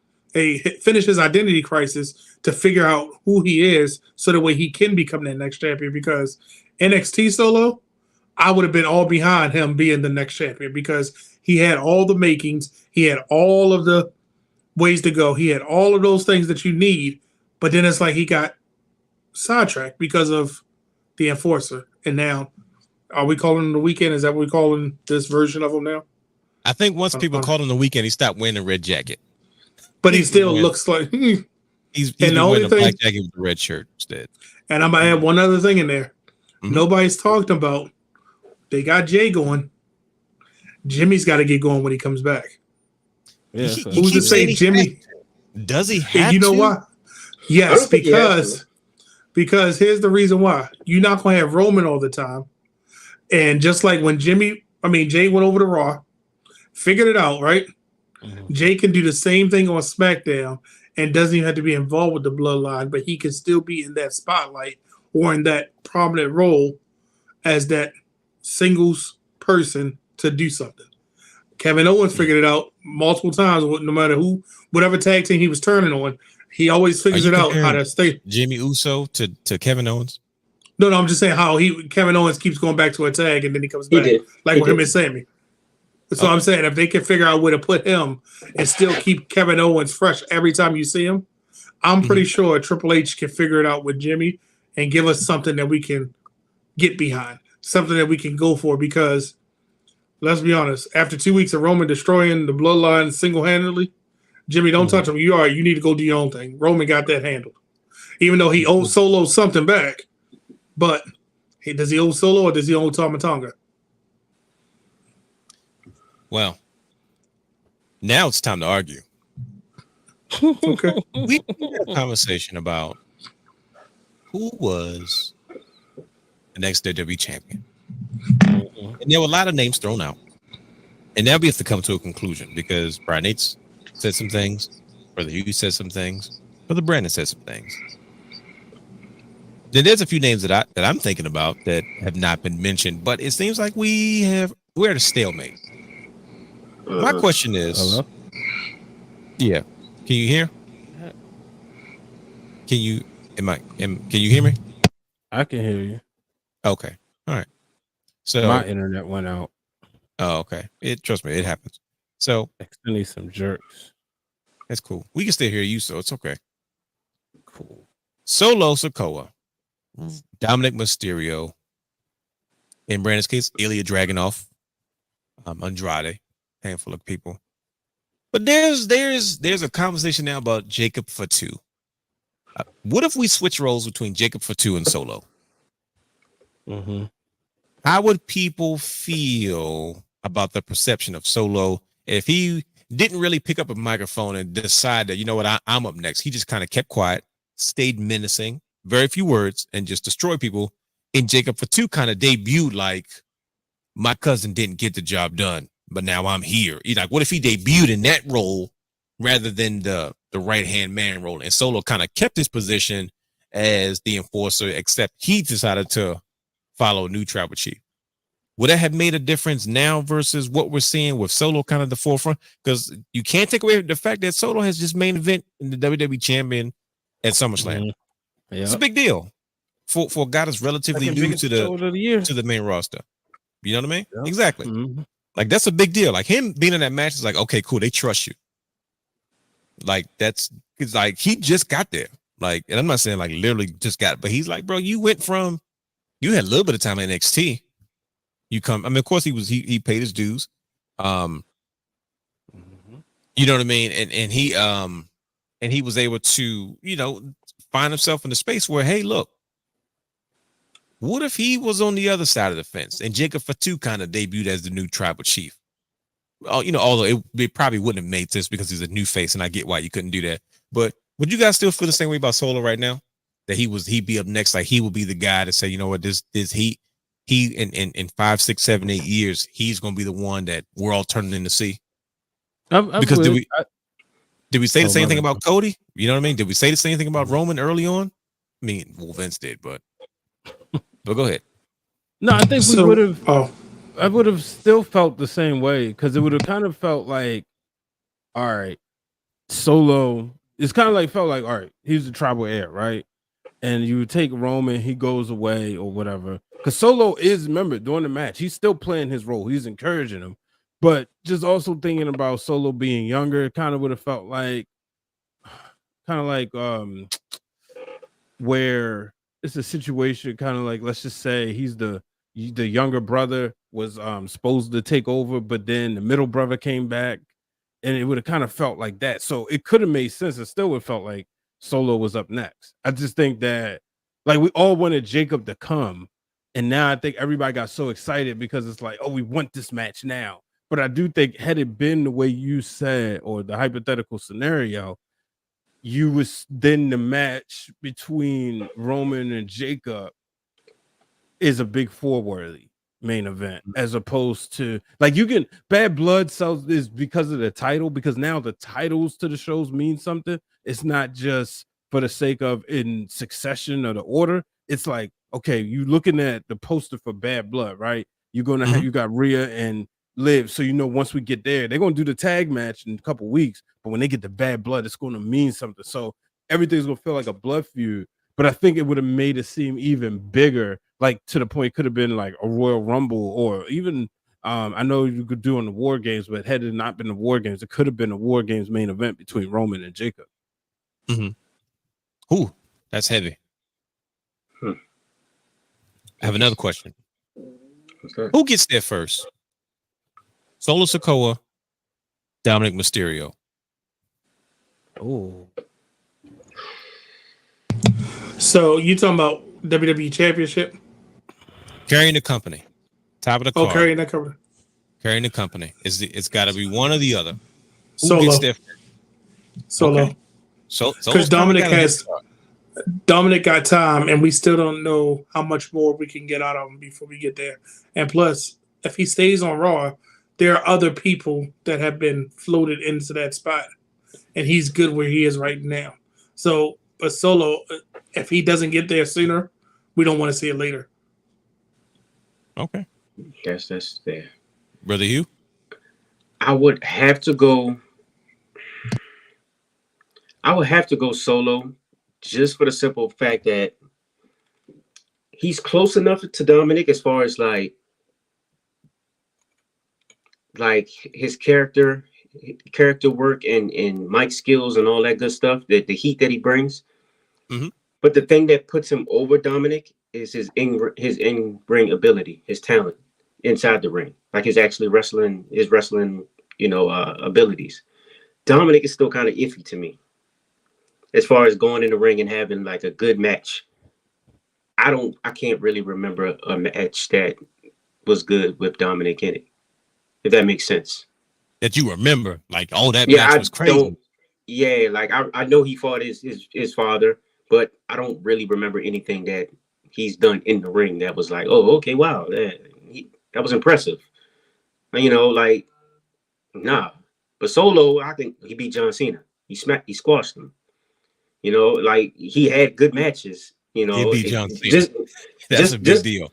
finish his identity crisis to figure out who he is, so that way he can become that next champion. Because NXT Solo, I would have been all behind him being the next champion, because he had all the makings, he had all of the ways to go, he had all of those things that you need, but then it's like he got sidetracked because of the Enforcer. And now, are we calling him the Weekend? Is that what we're calling this version of him now? I think once people called him the Weekend, he stopped wearing the red jacket. But he still looks like he's and the only wearing a black jacket with the red shirt instead. And I'm gonna add one other thing in there. Mm-hmm. Nobody's talked about. They got Jay going. Jimmy's got to get going when he comes back. Yeah, who's to say Jimmy? Does he have you know to? why? Yes, because here's the reason why. You're not gonna have Roman all the time. And just like when Jay went over to Raw, figured it out, right? Mm-hmm. Jay can do the same thing on SmackDown and doesn't even have to be involved with the bloodline, but he can still be in that spotlight or in that prominent role as that singles person to do something. Kevin Owens figured it out multiple times, no matter whatever tag team he was turning on, he always figures it out how to stay. Jimmy Uso to Kevin Owens? No, I'm just saying how Kevin Owens keeps going back to a tag and then he comes back. Like with him and Sammy. So I'm saying if they can figure out where to put him and still keep Kevin Owens fresh every time you see him, I'm pretty sure Triple H can figure it out with Jimmy and give us something that we can get behind, something that we can go for. Because let's be honest, after 2 weeks of Roman destroying the bloodline single-handedly, Jimmy, don't touch him. You need to go do your own thing. Roman got that handled. Even though he owes Solo something back, but does he owe Solo or does he owe Tama Tonga? Well, now it's time to argue. Okay. We had a conversation about who was the next WWE champion. And there were a lot of names thrown out. And now we have to come to a conclusion because Brian Nates said some things, Brother Hugh said some things, Brother Brandon said some things. Then there's a few names that I'm thinking about that have not been mentioned, but it seems like we're at a stalemate. My question is, hello? Yeah, can you hear? Can you hear me? I can hear you. Okay, all right. So my internet went out. Oh, okay. Trust me, it happens. So I need some jerks. That's cool. We can still hear you, so it's okay. Cool. Solo Sikoa, Dominic Mysterio, in Brandon's case, Ilya Dragunov, Andrade, handful of people. But there's a conversation now about Jacob Fatu. What if we switch roles between Jacob Fatu and Solo? Mm-hmm. How would people feel about the perception of Solo if he didn't really pick up a microphone and decide that, you know what, I'm up next? He just kind of kept quiet, stayed menacing, very few words, and just destroyed people. And Jacob Fatu kind of debuted like, my cousin didn't get the job done, but now I'm here. He's like, what if he debuted in that role rather than the right-hand man role? And Solo kind of kept his position as the enforcer, except he decided to follow new tribal chief. Would that have made a difference now versus what we're seeing with Solo kind of the forefront? Because you can't take away the fact that Solo has just main event in the WWE Champion at SummerSlam. Mm-hmm. Yep. It's a big deal for a guy that's relatively new to the main roster. You know what I mean? Yep. Exactly. Mm-hmm. Like that's a big deal. Like him being in that match is like, okay, cool. They trust you. Like it's like he just got there. Like, and I'm not saying like literally just got it, but he's like, bro, you had a little bit of time in NXT. You come, I mean, of course he paid his dues. You know what I mean? And he was able to, find himself in the space where, hey, look, what if he was on the other side of the fence and Jacob Fatu kind of debuted as the new tribal chief? Although it probably wouldn't have made sense because he's a new face, and I get why you couldn't do that. But would you guys still feel the same way about Solo right now? That he'd be up next, like he will be the guy to say, you know what, this he in 5, 6, 7, 8 years, he's gonna be the one that we're all turning in to see. Did we say the Oh, same my thing bad. about Cody? You know what I mean? Did we say the same thing about Roman early on? I mean, well, Vince did, but go ahead. No, I think we So, would have. oh, I would have still felt the same way because it would have kind of felt like, all right, Solo. It's kind of like felt like, all right, he's the tribal heir, right? And you would take Roman, he goes away or whatever. Because Solo is, remember, during the match, he's still playing his role. He's encouraging him, but just also thinking about Solo being younger, it kind of would have felt like, where it's a situation, kind of like, let's just say he's the younger brother was supposed to take over, but then the middle brother came back, and it would have kind of felt like that. So it could have made sense. It still would have felt like Solo was up next. I just think that like we all wanted Jacob to come, and now I think everybody got so excited because it's like, oh, we want this match now. But I do think had it been the way you said or the hypothetical scenario, you was then the match between Roman and Jacob is a big four-worthy main event, as opposed to like you can Bad Blood sells is because of the title, because now the titles to the shows mean something. It's not just for the sake of in succession or the order. It's like, okay, you looking at the poster for Bad Blood, right? You're gonna have you got Rhea and Liv, so you know once we get there, they're gonna do the tag match in a couple weeks, but when they get the Bad Blood, it's gonna mean something. So everything's gonna feel like a blood feud. But I think it would have made it seem even bigger, like to the point it could have been like a Royal Rumble, or even I know you could do on the War Games, but had it not been the War Games, it could have been a War Games main event between Roman and Jacob. Ooh, that's heavy. I have another question. Okay. Who gets there first? Solo Sikoa, Dominic Mysterio. Oh, so you talking about WWE Championship? Carrying the company. Top of the Oh, card. carrying that cover. Carrying the company. It's got to be one or the other. Who Solo. gets there first? Solo. Okay. So Because Dominic got time, and we still don't know how much more we can get out of him before we get there. And plus, if he stays on Raw, there are other people that have been floated into that spot, and he's good where he is right now. So, but Solo, if he doesn't get there sooner, we don't want to see it later. Okay. Yes, that's there. Brother Hugh? I would have to go Solo, just for the simple fact that he's close enough to Dominic as far as like his character work and mic skills and all that good stuff, the heat that he brings. But the thing that puts him over Dominic is his in-ring ability, his talent inside the ring, like his wrestling, abilities. Dominic is still kind of iffy to me as far as going in the ring and having like a good match. I can't really remember a match that was good with Dominic in it, if that makes sense. That you remember, like, oh, that match was crazy. Like I know he fought his father, but I don't really remember anything that he's done in the ring that was like, oh, okay, wow, that was impressive. Nah. But Solo, I think he beat John Cena. He squashed him. He had good matches. He beat John Cena. That's a big deal.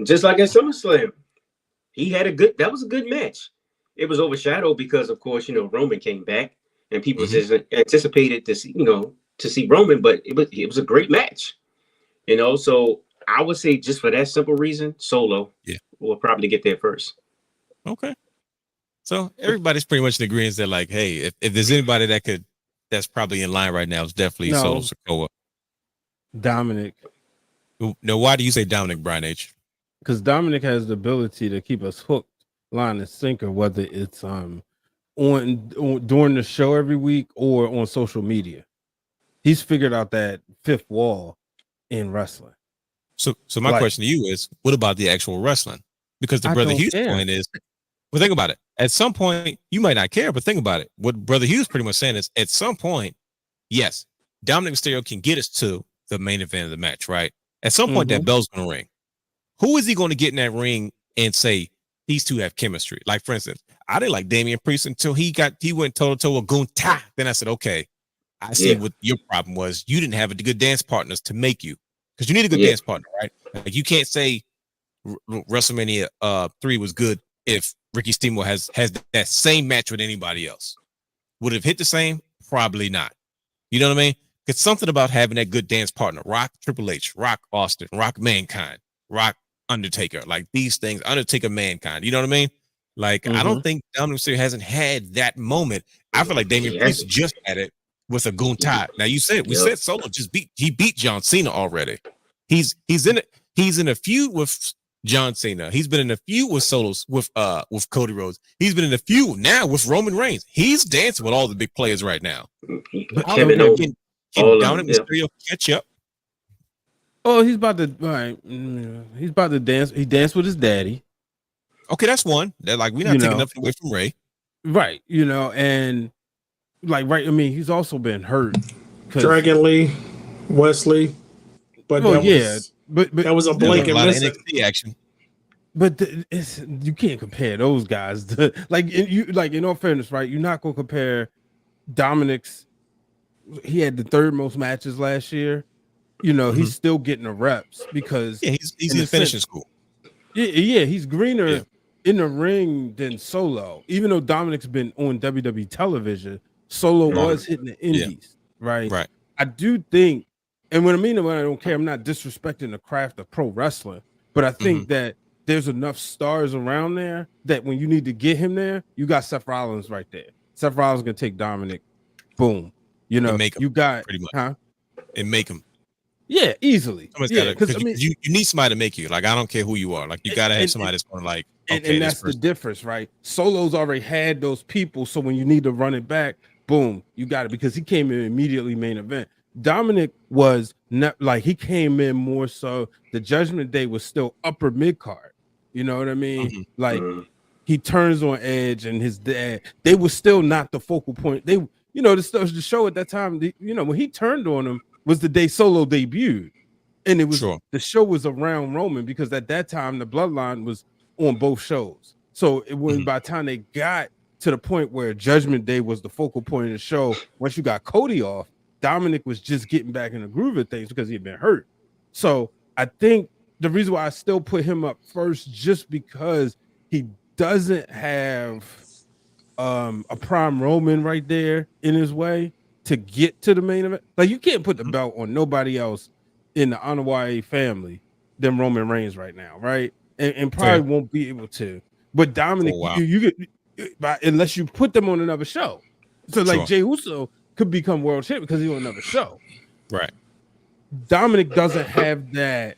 Just like at SummerSlam, that was a good match. It was overshadowed because, of course, Roman came back and people just anticipated to see Roman, but it was a great match. So I would say just for that simple reason, Solo will probably get there first. Okay. So everybody's pretty much in agreement that, like, hey, if there's anybody that's probably in line right now, it's definitely Solo Sikoa. Dominic. No, why do you say Dominic, Brian H? Because Dominic has the ability to keep us hooked, line and sinker, whether it's on during the show every week or on social media. He's figured out that fifth wall in wrestling. So my question to you is, what about the actual wrestling? Because the Brother Hughes point is, well, think about it. At some point, you might not care, but think about it. What Brother Hughes pretty much saying is, at some point, yes, Dominic Mysterio can get us to the main event of the match, right? At some point, that bell's going to ring. Who is he going to get in that ring and say these two have chemistry? Like, for instance, I didn't like Damian Priest until he went toe to toe with Gunther. Then I said, okay, I see what your problem was. You didn't have a good dance partners to make you, because you need a good dance partner, right? Like you can't say WrestleMania 3 was good if Ricky Steamboat has that same match with anybody else. Would it have hit the same? Probably not. You know what I mean? It's something about having that good dance partner. Rock Triple H, Rock Austin, Rock Mankind, Rock Undertaker, like these things, Undertaker Mankind. You know what I mean? Like, I don't think Dominic Mysterio hasn't had that moment. I feel like Damian Priest just had it with a Gunther. Now we said Solo beat John Cena already. He's in a feud with John Cena. He's been in a feud with Solos with Cody Rhodes. He's been in a feud now with Roman Reigns. He's dancing with all the big players right now. Can Dominic Mysterio catch up? Oh, he's about to he's about to dance. He danced with his daddy. Okay, that's one. They're like, we're not taking nothing away from Ray. Right, and like I mean, he's also been hurt. Dragon Lee, Wesley. But that was a blanket missing. NXT action. But you can't compare those guys to, in all fairness, right? You're not gonna compare Dominic's. He had the third most matches last year. He's still getting the reps because he's in finishing school. Yeah, he's greener in the ring than Solo. Even though Dominic's been on WWE television, Solo was hitting the indies, right? Right. I do think, and when I don't care, I'm not disrespecting the craft of pro wrestling, but I think that there's enough stars around there that when you need to get him there, you got Seth Rollins right there. Seth Rollins gonna take Dominic, boom. You got pretty much, huh? And make him. Yeah, easily. Because you need somebody to make you. Like, I don't care who you are. Like, you gotta have somebody that's gonna like. Okay, and that's the difference, right? Solo's already had those people, so when you need to run it back, boom, you got it, because he came in immediately main event. Dominic was not like, he came in more so the Judgment Day was still upper mid card. You know what I mean? He turns on Edge and his dad. They were still not the focal point. They, the show at that time. When he turned on him was the day Solo debuted, and it was the show was around Roman, because at that time the Bloodline was on both shows. So it was by the time they got to the point where Judgment Day was the focal point of the show, once you got Cody off, Dominic was just getting back in the groove of things because he had been hurt. So I think the reason why I still put him up first, just because he doesn't have a prime Roman right there in his way to get to the main event. Like, you can't put the belt on nobody else in the Anoa'i family than Roman Reigns right now, right? And probably won't be able to. But Dominic, you get, unless you put them on another show. So like Jey Uso could become world champion because he's on another show. Right. Dominic doesn't have that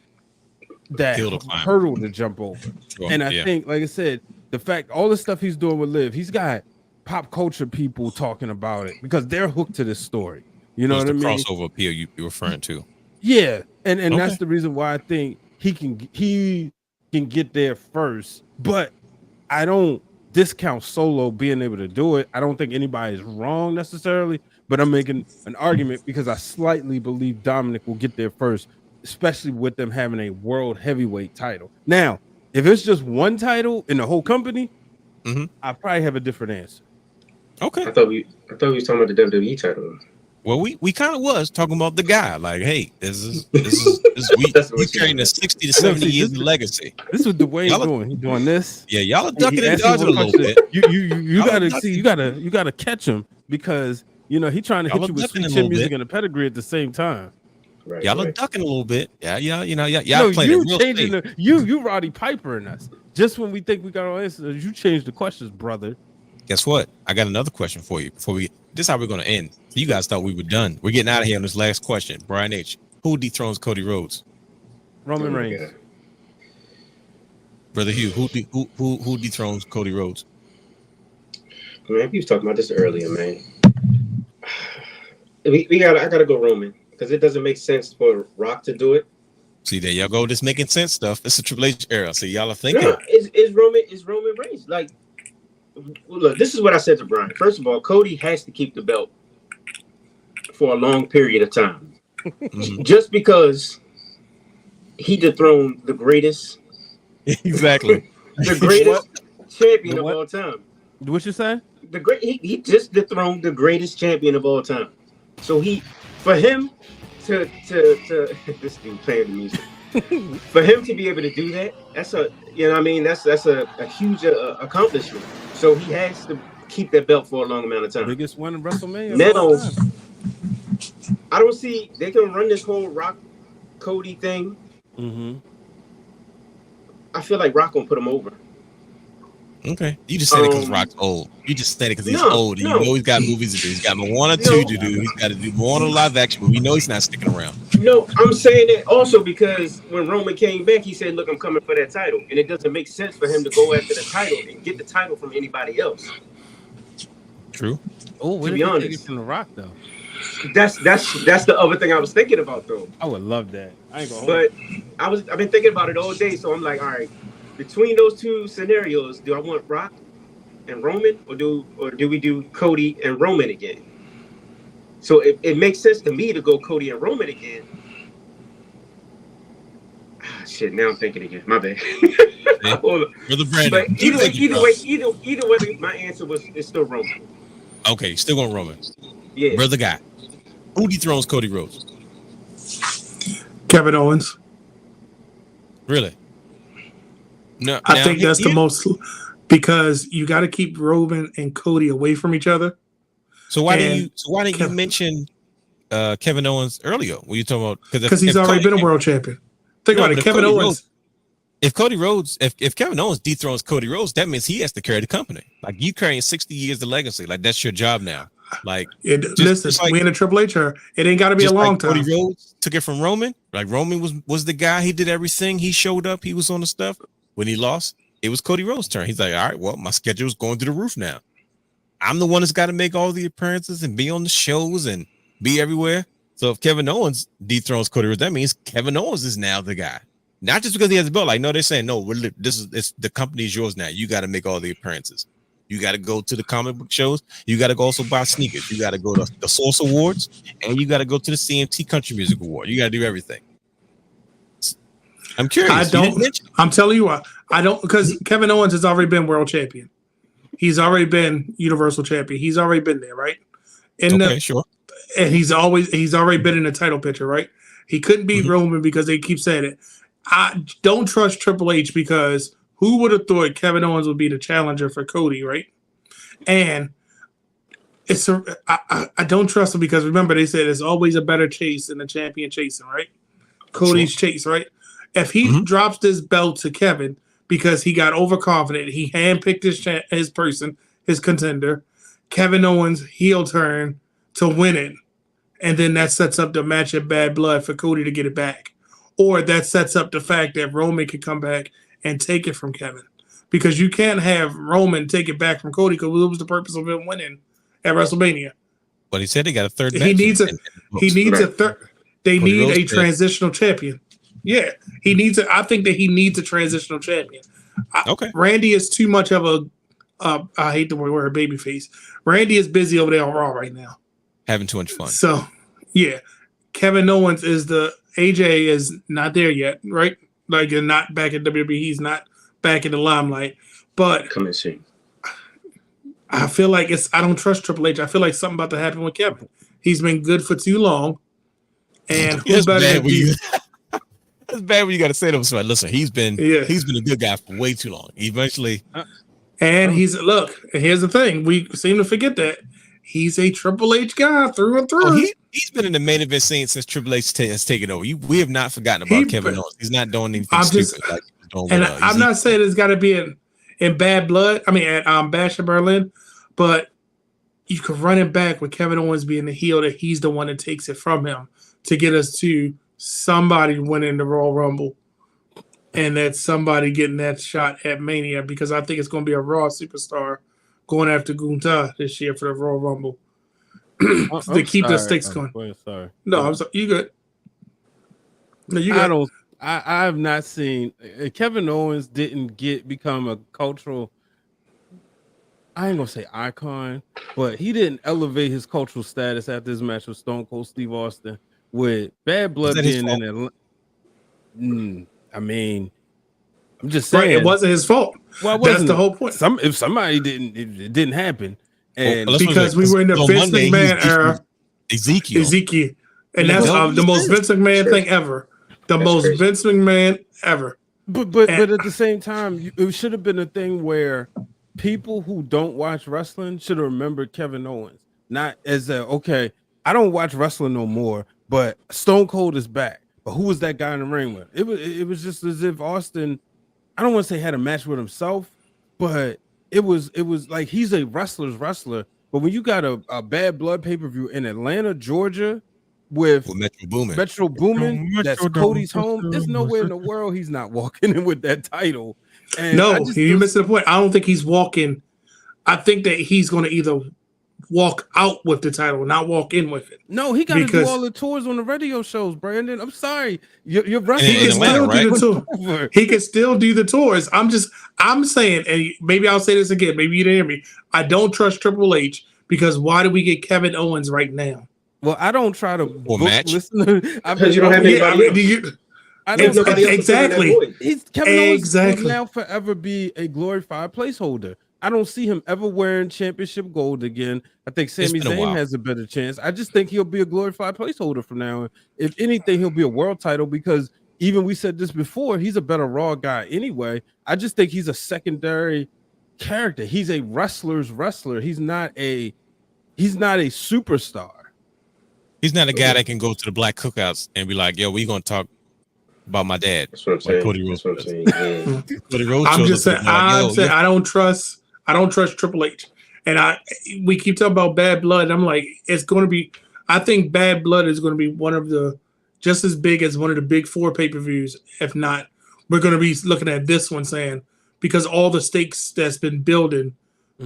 hurdle to jump over. And I think, like I said, the fact, all the stuff he's doing with Liv, he's got pop culture people talking about it because they're hooked to this story. You know what I mean? Crossover appeal you're referring to. Yeah, and that's the reason why I think he can get there first. But I don't discount Solo being able to do it. I don't think anybody is wrong necessarily, but I'm making an argument because I slightly believe Dominic will get there first, especially with them having a world heavyweight title. Now, if it's just one title in the whole company, I probably have a different answer. Okay. I thought we was talking about the WWE title. Well, we kind of was talking about the guy. Like, hey, this is we carrying a 60 to 70 years legacy. This is what Dwayne's doing. He's doing this. Yeah, y'all are ducking and dodging a little bit. You gotta catch him, because he's trying to hit you with sweet chin music and a pedigree at the same time. Right, y'all are ducking a little bit. Y'all playing you it real changing safe. you Roddy Piper in us. Just when we think we got our answers, you change the questions, brother. Guess what? I got another question for you before we. This is how we're going to end. You guys thought we were done. We're getting out of here on this last question. Brian H. Who dethrones Cody Rhodes? Roman Reigns. Brother Hugh. Who dethrones Cody Rhodes? Man, we was talking about this earlier, man. I gotta go Roman, because it doesn't make sense for Rock to do it. See, there y'all go. This making sense stuff. It's a Triple H era. So y'all are thinking. No, is Roman Reigns. Like, look, this is what I said to Brian. First of all, Cody has to keep the belt for a long period of time. Just because he dethroned the greatest exactly the greatest champion of all time. What you say? He just dethroned the greatest champion of all time. So for him to this dude playing the music. For him to be able to do that, that's a that's a huge accomplishment. So he has to keep that belt for a long amount of time. Biggest one in WrestleMania. Now, I don't see they can run this whole Rock Cody thing. Mm-hmm. I feel like Rock gonna put him over. Okay, you just said it because Rock's old. You just said it because he's old. And you know he's got movies to do. He's got one or two to do. He's got to do more than live action, but we know he's not sticking around. No, I'm saying that also because when Roman came back, he said, "Look, I'm coming for that title," and it doesn't make sense for him to go after the title and get the title from anybody else. True. Oh, where did he take it from The Rock though? That's the other thing I was thinking about though. I would love that. I ain't gonna. But I've been thinking about it all day, so I'm like, all right. Between those two scenarios, do I want Rock and Roman, or do we do Cody and Roman again? So it makes sense to me to go Cody and Roman again. Shit, now I'm thinking again. My bad. But either way, my answer is still Roman. Okay, still going Roman. Yeah, brother guy. Who dethrones Cody Rhodes? Kevin Owens. Really? No, I think that's the most, because you got to keep Roman and Cody away from each other. So why didn't you mention Kevin Owens earlier? Were you talking about because he's already been a world champion? Think about it, Kevin Owens. If Kevin Owens dethrones Cody Rhodes, that means he has to carry the company. Like, you carrying 60 years of legacy. Like, that's your job now. Like, listen, we in a Triple H era. It ain't got to be a long time. Cody Rhodes took it from Roman. Like, Roman was the guy. He did everything. He showed up. He was on the stuff. When he lost, it was Cody Rhodes' turn. He's like, all right, well, my schedule's going through the roof now. I'm the one that's got to make all the appearances and be on the shows and be everywhere. So if Kevin Owens dethrones Cody Rhodes, that means Kevin Owens is now the guy. Not just because he has the belt. Like, no, they're saying, no, it's the company's yours now. You got to make all the appearances. You got to go to the comic book shows. You got to go also buy sneakers. You got to go to the Source Awards, and you got to go to the CMT Country Music Award. You got to do everything. I'm curious. I'm telling you what. I don't, because Kevin Owens has already been world champion. He's already been Universal champion. He's already been there, right? Sure. And he's already been in the title picture, right? He couldn't beat Roman because they keep saying it. I don't trust Triple H, because who would have thought Kevin Owens would be the challenger for Cody, right? And I don't trust him because, remember, they said it's always a better chase than a champion chasing, right? Cody's chase, right? If he drops this belt to Kevin because he got overconfident, he handpicked his person, his contender, Kevin Owens heel turn to win it, and then that sets up the match at Bad Blood for Cody to get it back. Or that sets up the fact that Roman can come back and take it from Kevin. Because you can't have Roman take it back from Cody, because what was the purpose of him winning at WrestleMania? But he said he got a third match. He needs a third. They need a transitional champion. Yeah, he needs it. I think that he needs a transitional champion. Okay. Randy is too much of a, I hate the word babyface. Randy is busy over there on Raw right now. Having too much fun. So, yeah. Kevin Owens AJ is not there yet, right? Like, you're not back at WWE. He's not back in the limelight. But come and see. I feel like I don't trust Triple H. I feel like something about to happen with Kevin. He's been good for too long. And who's better than It's bad when you got to say to him, so listen, he's been a good guy for way too long. Eventually, and here's the thing: we seem to forget that he's a Triple H guy through and through. Oh, he's been in the main event scene since Triple H has taken over. We have not forgotten about Kevin Owens. He's not doing anything stupid. I'm not saying it's got to be in Bad Blood. I mean, at Bash in Berlin, but you could run it back with Kevin Owens being the heel, that he's the one that takes it from him to get us to somebody winning the Royal Rumble, and that somebody getting that shot at Mania, because I think it's going to be a Raw superstar going after Gunther this year for the Royal Rumble to keep the stakes going. Sorry. No, I'm sorry. You good? No, you good. I have not seen Kevin Owens didn't become a cultural. I ain't gonna say icon, but he didn't elevate his cultural status after his match with Stone Cold Steve Austin. With Bad Blood being in Atlanta, I mean, I'm just saying, it wasn't his fault. Well, That's the whole point. If somebody didn't, it didn't happen, and because we were in the Vince McMahon era. Ezekiel, and that's the most Vince McMahon thing ever. That's most crazy. Vince McMahon ever. But at the same time, it should have been a thing where people who don't watch wrestling should have remembered Kevin Owens, not as okay, I don't watch wrestling no more, but Stone Cold is back. But who was that guy in the ring with? It was just as if Austin, I don't want to say had a match with himself, but it was like he's a wrestler's wrestler. But when you got a Bad Blood pay-per-view in Atlanta, Georgia, with Metro Boomin, that's Cody's home, there's nowhere in the world he's not walking in with that title. And no, you're missing the point. I don't think he's walking. I think that he's going to either walk out with the title, not walk in with it. No, he got to do all the tours on the radio shows, Brandon. I'm sorry, you're wrestling. He can still do the tour. He can still do the tours. I'm saying, and maybe I'll say this again. Maybe you didn't hear me. I don't trust Triple H because why do we get Kevin Owens right now? Well, I don't try to listen. Because you don't have anybody else. I don't exactly. Kevin Owens will now forever be a glorified placeholder. I don't see him ever wearing championship gold again. I think Sami Zayn has a better chance. I just think he'll be a glorified placeholder from now on. If anything, he'll be a world title because even we said this before, he's a better Raw guy anyway. I just think he's a secondary character. He's a wrestler's wrestler. He's not a superstar. He's not a guy that can go to the black cookouts and be like, "Yo, we gonna talk about my dad." That's what I'm saying. Cody Rhodes. That's what I'm saying. I'm just saying. I'm saying I don't trust Triple H, and we keep talking about Bad Blood. And I'm like, it's going to be. I think Bad Blood is going to be one of the just as big as one of the big 4 pay-per-views. If not, we're going to be looking at this one saying because all the stakes that's been building,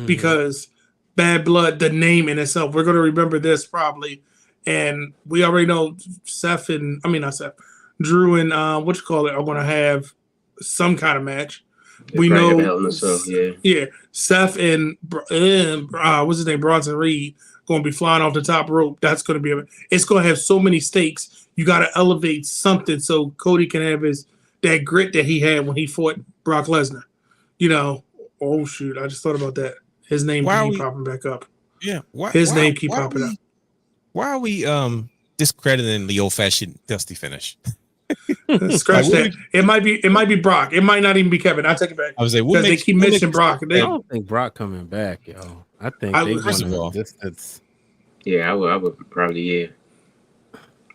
because Bad Blood, the name in itself, we're going to remember this probably. And we already know Drew and are going to have some kind of match. We know, Seth and what's his name, Bronson Reed, going to be flying off the top rope. That's going to be it's going to have so many stakes. You got to elevate something so Cody can have that grit that he had when he fought Brock Lesnar. You know, oh shoot, I just thought about that. His name keep popping back up. Yeah, his name keep popping up. Why are we discrediting the old-fashioned Dusty finish? Scratch that. It might be Brock. It might not even be Kevin. I take it back. I was like, because they keep mentioning Brock. I don't think Brock coming back, yo. I think they want distance. Yeah, I would probably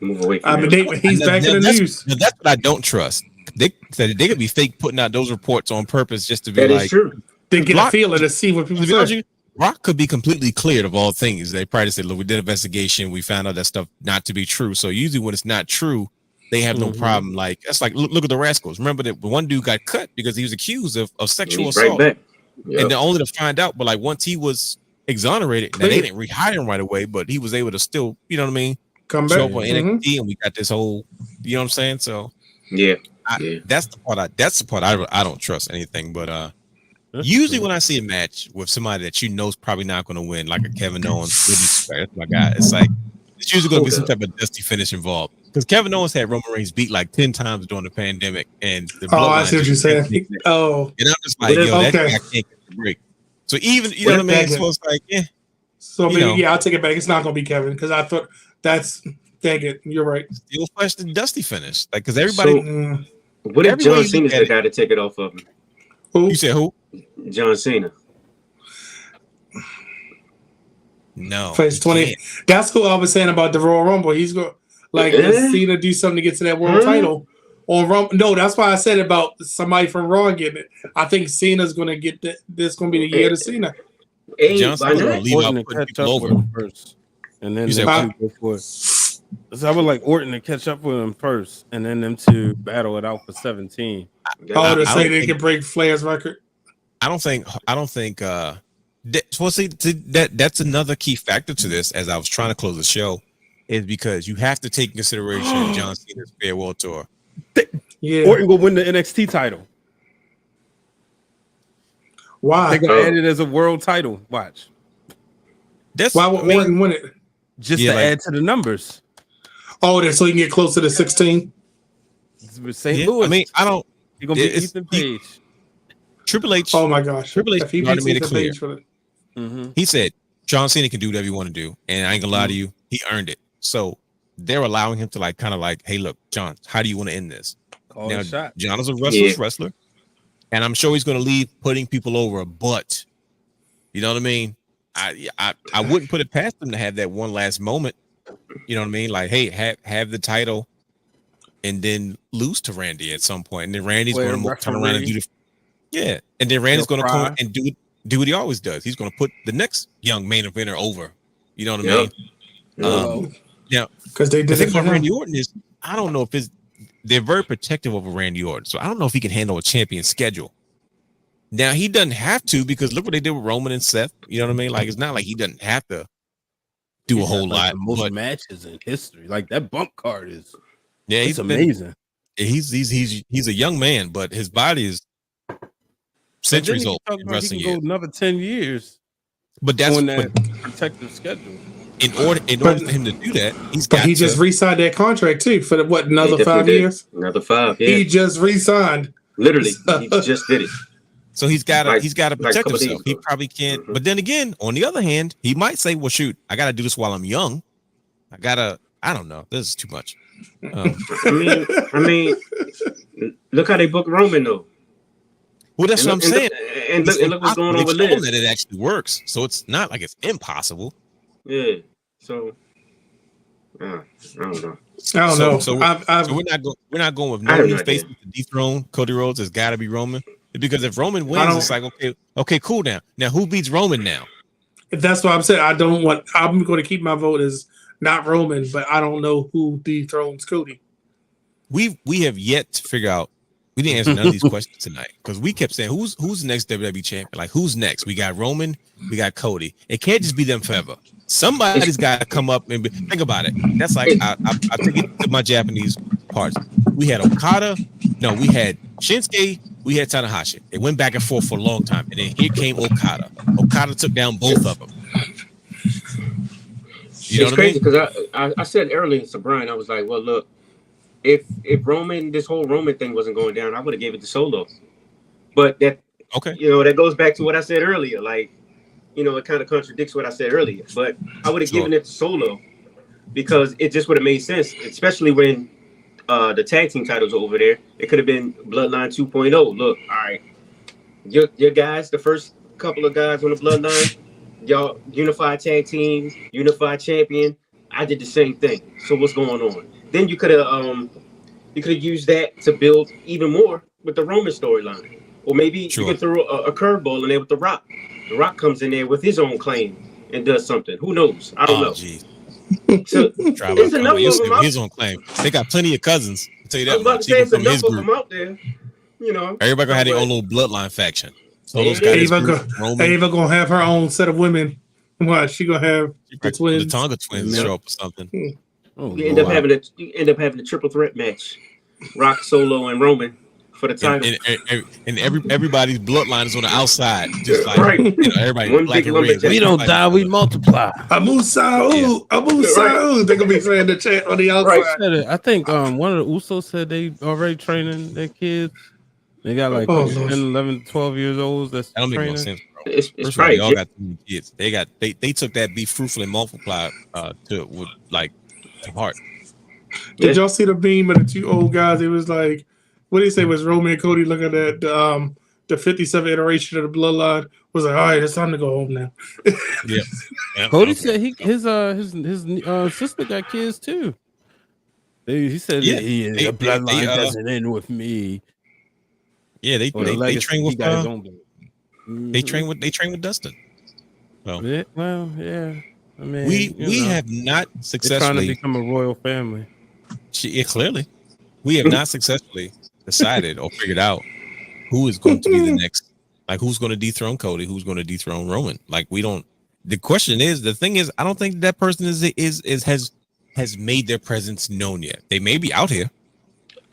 move away from him. He's back in the news. That's what I don't trust. They said they could be fake putting out those reports on purpose just to be that like. Is true. They get a feeling to see what people say. Brock could be completely cleared of all things. They probably said, look, we did an investigation. We found out that stuff not to be true. So usually when it's not true, they have no problem. Like, that's like, look at the Rascals. Remember that one dude got cut because he was accused of sexual assault. Right back. Yep. And then only to find out, but like once he was exonerated, now they didn't rehire him right away, but he was able to still, you know what I mean? Come back. Show up on NXT, and we got this whole, you know what I'm saying? So that's the part I don't trust anything, but usually when I see a match with somebody that you know is probably not going to win, like a Kevin Owens, that's my guy. It's like it's usually going to be some type of dusty finish involved because Kevin Owens had Roman Reigns beat like 10 times during the pandemic, and I see what you're saying. Oh, and I'm just like, that guy can't get the break. So even you know what I mean? So it's like, So maybe I'll take it back. It's not going to be Kevin because I thought that's dang it. You're right. Still flash the dusty finish, like because everybody. So, what if John Cena's the guy to take it off of him? Who? You said who? John Cena. No. Phase 20. That's who I was saying about the Royal Rumble. He's going does Cena do something to get to that world title on Rumble? No, that's why I said about somebody from Raw getting it. I think Cena's going to get that. This going to be the year to Cena. John's going to leave out putting people over first, and then go for it. So I would like Orton to catch up with him first, and then them to battle it out for 17. To say they can break Flair's record. I don't think. That's another key factor to this. As I was trying to close the show, is because you have to take in consideration John Cena's farewell tour. Orton will win the NXT title. Why? They're gonna add it as a world title. Watch. Why would Orton win it? Just to add to the numbers. Oh, so you can get close to the 16. St. Louis. I mean, I don't. You're gonna be Ethan Page. Triple H. Oh my gosh! Triple H If he already beats made it the clear. page for it. He said John Cena can do whatever you want to do, and I ain't gonna lie to you, he earned it. So they're allowing him to like kind of like, hey, look, John, how do you want to end this? Call Now, the shot. John is a wrestler, and I'm sure he's gonna leave putting people over, but you know what I mean? I wouldn't put it past him to have that one last moment. You know what I mean? Like, hey, have the title and then lose to Randy at some point, and then Randy's going to turn around and do the and then Randy's going to come and do what he always does. He's going to put the next young main eventer over. You know what I mean? Yeah, because they did the it thing for about Randy Orton is I don't know if they're very protective over Randy Orton, so I don't know if he can handle a champion schedule. Now he doesn't have to because look what they did with Roman and Seth. You know what I mean? Like it's not like he doesn't have to do a whole lot. Most matches in history, like that bump card is. Yeah, he's amazing. He's a young man, but his body is centuries old. He can go another 10 years, but that's on that protective schedule. In order for him to do that, he just re-signed that contract too for another 5 years. Another 5. Yeah, he just re-signed. Literally, he just did it. So he's got to protect himself. He ago. probably can't. But then again, on the other hand, he might say, "Well, shoot, I got to do this while I'm young. I don't know. This is too much." I mean, look how they book Roman though. Well, that's what I'm saying. And look what's going on with Liz. That it actually works, so it's not like it's impossible. Yeah. So I don't know. I don't know. So we're not going with no new face to dethrone Cody Rhodes. It's got to be Roman. Because if Roman wins, it's like okay, cool. Now who beats Roman now? That's what I'm saying. I'm going to keep my vote as not Roman, but I don't know who dethrones Cody. We have yet to figure out. We didn't answer none of these questions tonight because we kept saying who's the next WWE champion? Like who's next? We got Roman, we got Cody. It can't just be them forever. Somebody's got to come up and think about it. That's like I take it to my Japanese parts. We had Okada. No, we had Shinsuke. We had Tanahashi. It went back and forth for a long time, and then here came Okada. Okada took down both of them. It's crazy because I said earlier to Brian, I was like, well, look, if Roman, this whole Roman thing wasn't going down, I would have gave it to Solo. But that that goes back to what I said earlier. Like, it kind of contradicts what I said earlier. But I would have given it to Solo because it just would have made sense, especially when the tag team titles are over there. It could have been Bloodline 2.0. Look, all right, your guys, the first couple of guys on the Bloodline, y'all unified tag teams, unified champion. I did the same thing. So what's going on? Then you could have used that to build even more with the Roman storyline, or maybe you could throw a curveball in there with The Rock. The Rock comes in there with his own claim and does something. Who knows? I don't know. Geez. So it's enough of them out. His own claim. They got plenty of cousins. I'll tell you that. I was about to say it's enough of them out there. Everybody gonna have their own little bloodline faction. So Ava gonna have her own set of women. What she gonna have the twins? The Tonga twins show up or something. You end up having a triple threat match: Rock, Solo, and Roman for the title. And everybody's bloodline is on the outside, just like everybody. One black big and red. We don't die, we multiply. Amu Sa'u, Amu Sa'u. They're gonna be saying the chant on the outside. I think one of the Usos said they already training their kids. They got like 10, 11, 12 years old. That don't make no sense, bro. It's right. They all got too many kids. They took that be fruitful and multiply to heart. Did y'all see the beam of the two old guys? It was like, what did he say? Was Roman and Cody looking at the 57 iteration of the bloodline? Was like, all right, it's time to go home now. Yeah. Cody said his sister got kids too. He said the bloodline doesn't end with me. Yeah, they train with they train with Dustin. Well, I mean, we have not successfully trying to become a royal family. Clearly, we have not successfully decided or figured out who is going to be the next. Like, who's going to dethrone Cody? Who's going to dethrone Roman? Like, we don't. The question is, the thing is, I don't think that person has made their presence known yet. They may be out here.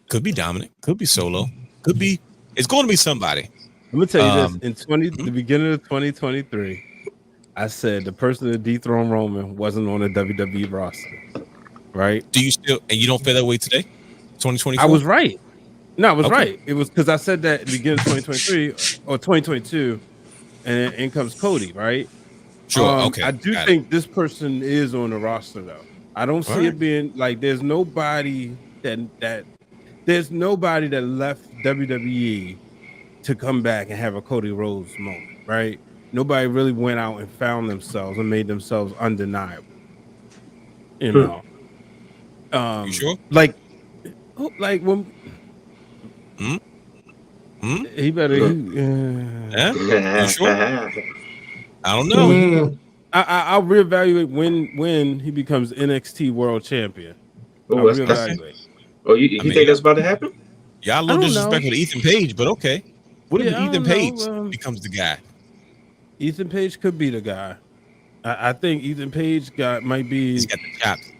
Could be Dominic. Could be Solo. Could be. It's going to be somebody. I'm gonna tell you this: the beginning of 2023, I said the person that dethroned Roman wasn't on the WWE roster. Right? Do you still, and you don't feel that way today? 2024? I was right. No, it was Okay. right. It was because I said that at the beginning of 2023 or 2022, and then in comes Cody, right? Sure. Okay. I do Got it. think this person is on the roster though. I don't see All right. it being like there's nobody that left WWE to come back and have a Cody Rhodes moment, right? Nobody really went out and found themselves and made themselves undeniable. You know. You sure? Like when he better. Yeah. You sure? I don't know. I'll reevaluate when he becomes NXT World Champion. I'll reevaluate. Oh, you think that's about to happen? Y'all a little disrespectful to Ethan Page, but okay. What if Ethan Page becomes the guy? Ethan Page could be the guy. I think Ethan Page might be. He's got the chops.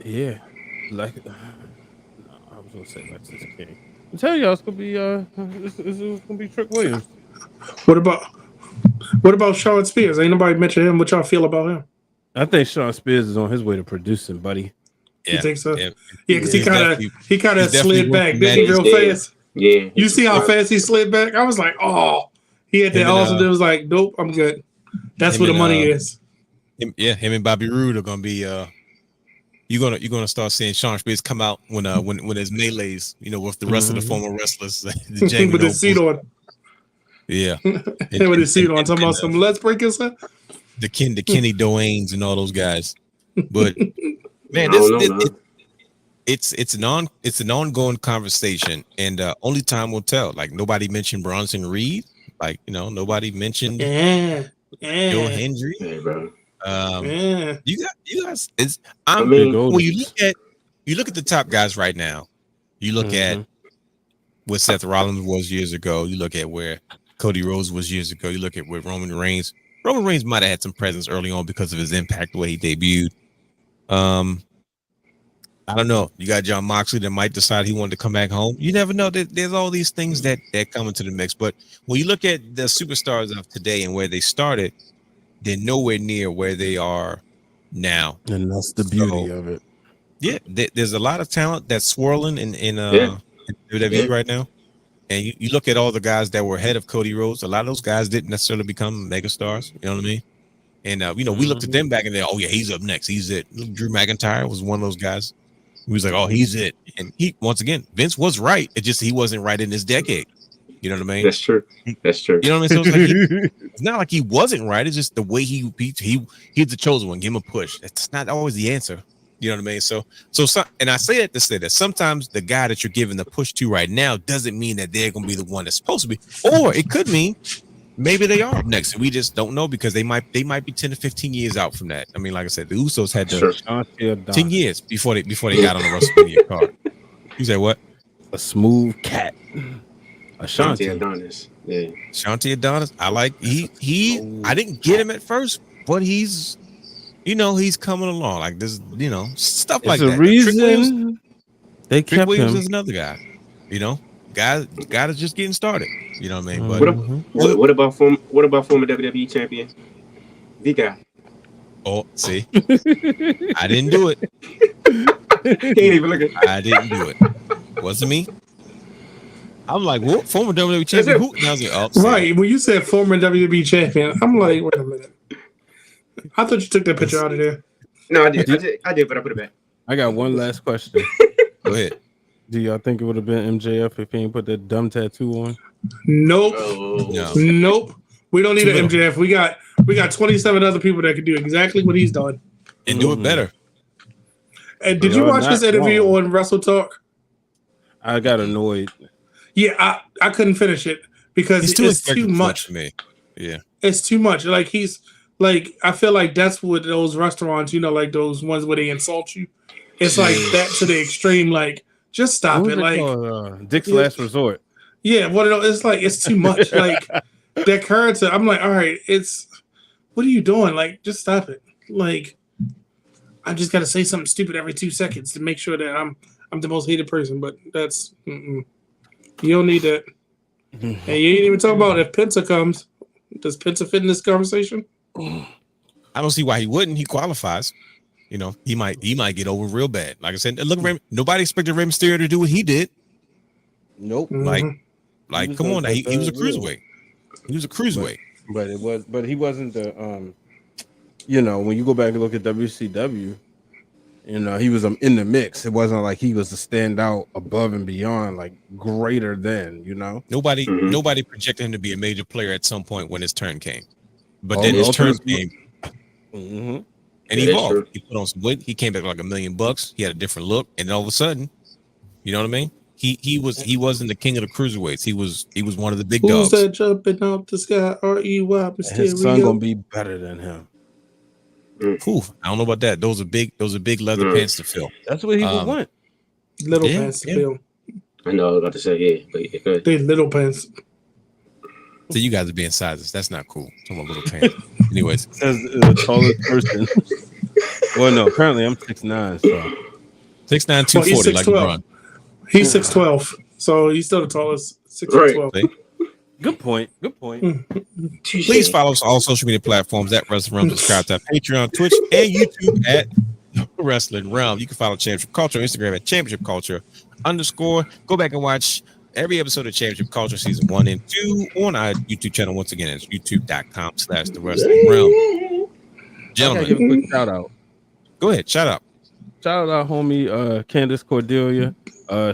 Yeah, like I was gonna say Lexus King. I'm telling y'all, it's gonna be it's gonna be Trick Williams. What about Sean Spears? Ain't nobody mentioned him. What y'all feel about him? I think Sean Spears is on his way to producing, buddy. Yeah. You think so? Yeah, because he kind of he's slid back, definitely didn't he, real fast? Yeah. You see how fast he slid back? I was like, oh, he had that awesome. It was like, nope, I'm good. That's where the money is. Him and Bobby Roode are gonna be. You're gonna start seeing Sean Spears come out when there's melees, with the rest of the former wrestlers. With his suit on. Yeah. With his suit on, talking about some let's break us up. The Kenny Doanes and all those guys. But man, it's an ongoing conversation, and only time will tell. Like nobody mentioned Bronson Reed, nobody mentioned Joe Hendry. Hey, bro. You guys, when you look at the top guys right now, you look at what Seth Rollins was years ago, you look at where Cody Rhodes was years ago, you look at where Roman Reigns might have had some presence early on because of his impact, the way he debuted. I don't know. You got John Moxley that might decide he wanted to come back home. You never know. There's all these things that come into the mix. But when you look at the superstars of today and where they started, they're nowhere near where they are now. And that's the beauty of it. Yeah, there's a lot of talent that's swirling in WWE right now. And you look at all the guys that were ahead of Cody Rhodes. A lot of those guys didn't necessarily become megastars. You know what I mean? And we looked at them back and oh yeah, he's up next. He's it. Drew McIntyre was one of those guys. He was like, oh, he's it. And once again, Vince was right. It just he wasn't right in this decade. You know what I mean? That's true. You know what I mean? So it's not like he wasn't right. It's just the way he's the chosen one. Give him a push. It's not always the answer. You know what I mean? So and I say that to say that sometimes the guy that you're giving the push to right now doesn't mean that they're gonna be the one that's supposed to be, or it could mean maybe they are next, and we just don't know because they might be 10 to 15 years out from that. I mean, like I said, the Usos had 10 years before they got on the WrestleMania card. You say what? A smooth cat. Shanti Adonis. Yeah. Shanti Adonis. I like I didn't get him at first, but he's coming along. Like this, stuff like that. There's a reason they kept Trick Williams him. is another guy. Guy is just getting started. You know what I mean? But what about former WWE champion? The guy. Oh, see, I didn't do it. He ain't even looking. I didn't do it. Wasn't me. I'm like, what? Former WWE champion? Who? And I was like, oh, right. When you said former WWE champion, I'm like, wait a minute. I thought you took that picture out of there. No, I did, but I put it back. I got one last question. Go ahead. Do y'all think it would have been MJF if he ain't put that dumb tattoo on? Nope. No. Nope. We don't need an MJF. We got 27 other people that can do exactly what he's done and do it better. And did you watch his interview on Wrestle Talk? I got annoyed. Yeah, I couldn't finish it because it's too much for me. Yeah, it's too much. Like I feel like that's what those restaurants, like those ones where they insult you. It's like that to the extreme. Like, just stop it. Like Dick's Last Resort. Yeah, it's like it's too much. Like that character. I'm like, all right, what are you doing? Like, just stop it. Like, I just got to say something stupid every 2 seconds to make sure that I'm the most hated person. But that's you don't need that. And you ain't even talk about if Penta comes. Does Penta fit in this conversation? I don't see why he wouldn't. He qualifies. He might get over real bad. Like I said, look, nobody expected Rey Mysterio to do what he did. Nope. Like, come on, now. He was a cruiserweight. He was a cruiserweight. But he wasn't the you know, when you go back and look at WCW, you know, he was in the mix. It wasn't like he was a standout above and beyond, like greater than, you know. Nobody projected him to be a major player at some point when his turn came. But then his turn came and he evolved. He put on some weight. He came back like $1 million. He had a different look, and all of a sudden, you know what I mean? He wasn't the king of the cruiserweights. He was one of the big dogs. Who's that jumping off the sky? R-E-Y Mysterio. His son gonna be better than him. Ooh, I don't know about that. Those are big leather pants to fill. That's what he would want. Little pants to fill. I know I was about to say, but go ahead. They little pants. So you guys are being sizes. That's not cool. Talking about little pants. Anyways, Says the tallest person. Well, no, apparently I'm 6'9", so 6'9", 240, like LeBron. He's 6'12", so he's still the tallest. 6'12". Right. Good point. Please follow us on all social media platforms at Wrestling Realm. Subscribe to our Patreon, Twitch, and YouTube at Wrestling Realm. You can follow Championship Culture on Instagram at Championship Culture _ Go back and watch every episode of Championship Culture Season 1 and 2 on our YouTube channel. Once again, it's youtube.com/The Wrestling Realm. Gentlemen, give a quick shout out. Go ahead, shout out. Shout out, homie, Candace Cordelia.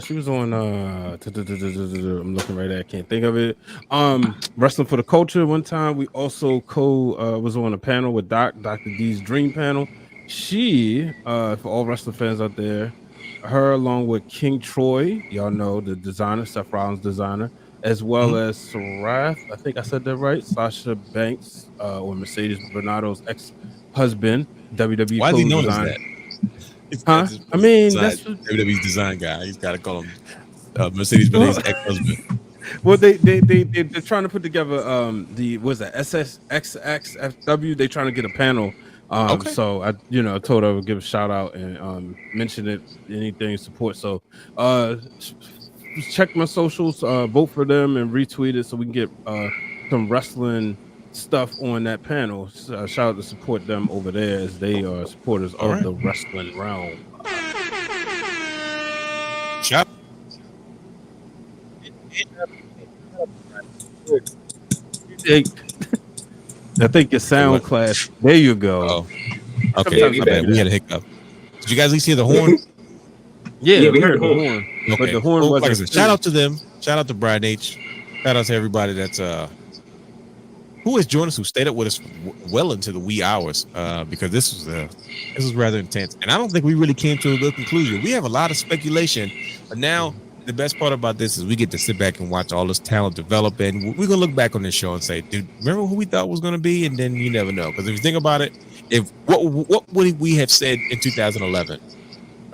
She was on I'm looking right at, I can't think of it. Wrestling for the Culture one time. We also was on a panel with Dr. D's Dream Panel. She, for all wrestling fans out there, her along with King Troy, y'all know the designer, Seth Rollins designer, as well as Sarath, I think I said that right, Sasha Banks, or Mercedes Bernardo's ex-husband, WWE. Why is he known as that? Huh? I mean, that's what WWE's design guy. He's got to call him Mercedes Benz ex-husband. Well, they're trying to put together the SSXXFW. They're trying to get a panel. So I told her I would give a shout out and mention it, anything support. So check my socials, vote for them and retweet it so we can get some wrestling stuff on that panel. Shout out to support them over there as they are supporters of the Wrestling Realm. Shop. I think your sound class. There you go. Oh. Okay, we had a hiccup. Did you guys at least hear the horn? Yeah, we heard the horn. Okay. But the horn wasn't. Shout out to them. Shout out to Brian H. Shout out to everybody that's who has joined us, who stayed up with us well into the wee hours, because this was rather intense, and I don't think we really came to a good conclusion. We have a lot of speculation, but now the best part about this is we get to sit back and watch all this talent develop, and we're gonna look back on this show and say, dude, remember who we thought was gonna be? And then you never know, because if you think about it, what would we have said in 2011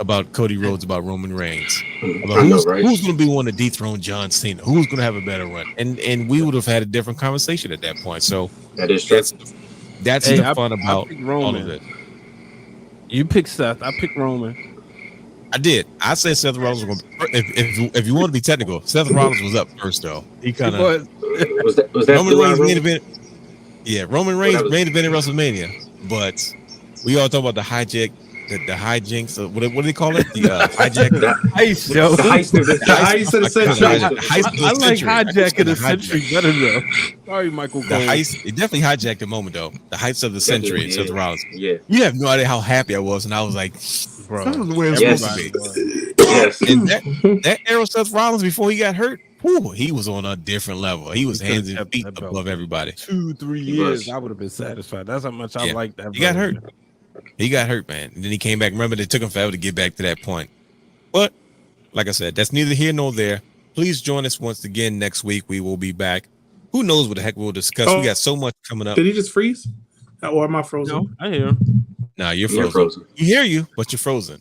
about Cody Rhodes, about Roman Reigns, about who's going to be one to dethrone John Cena, who's going to have a better run, and we would have had a different conversation at that point. So that's the fun about all of it. You picked Seth. I picked Roman. I did. I said Seth Rollins was going to, if you want to be technical, Seth Rollins was up first though. He kind of was that Roman Reigns main event. Yeah, Roman Reigns main event in WrestleMania, but we all talk about the hijack. The hijinks, what do they call it? The hijack, the heist of the century. I like hijack of the century better though. Sorry, Michael. The heist, it definitely hijacked the moment though. The heist of the century, Seth Rollins. Yeah, you have no idea how happy I was, and I was like, bro, that's the way it's supposed to be. Yes, and that era of Seth Rollins before he got hurt, he was on a different level. He was hands and feet above everybody. 2-3 years, I would have been satisfied. That's how much I liked that. He got hurt. He got hurt, man. And then he came back. Remember, it took him forever to get back to that point. But, like I said, that's neither here nor there. Please join us once again next week. We will be back. Who knows what the heck we'll discuss. We got so much coming up. Did he just freeze? Or am I frozen? No, I hear him. Nah, you're frozen. You hear you, but you're frozen.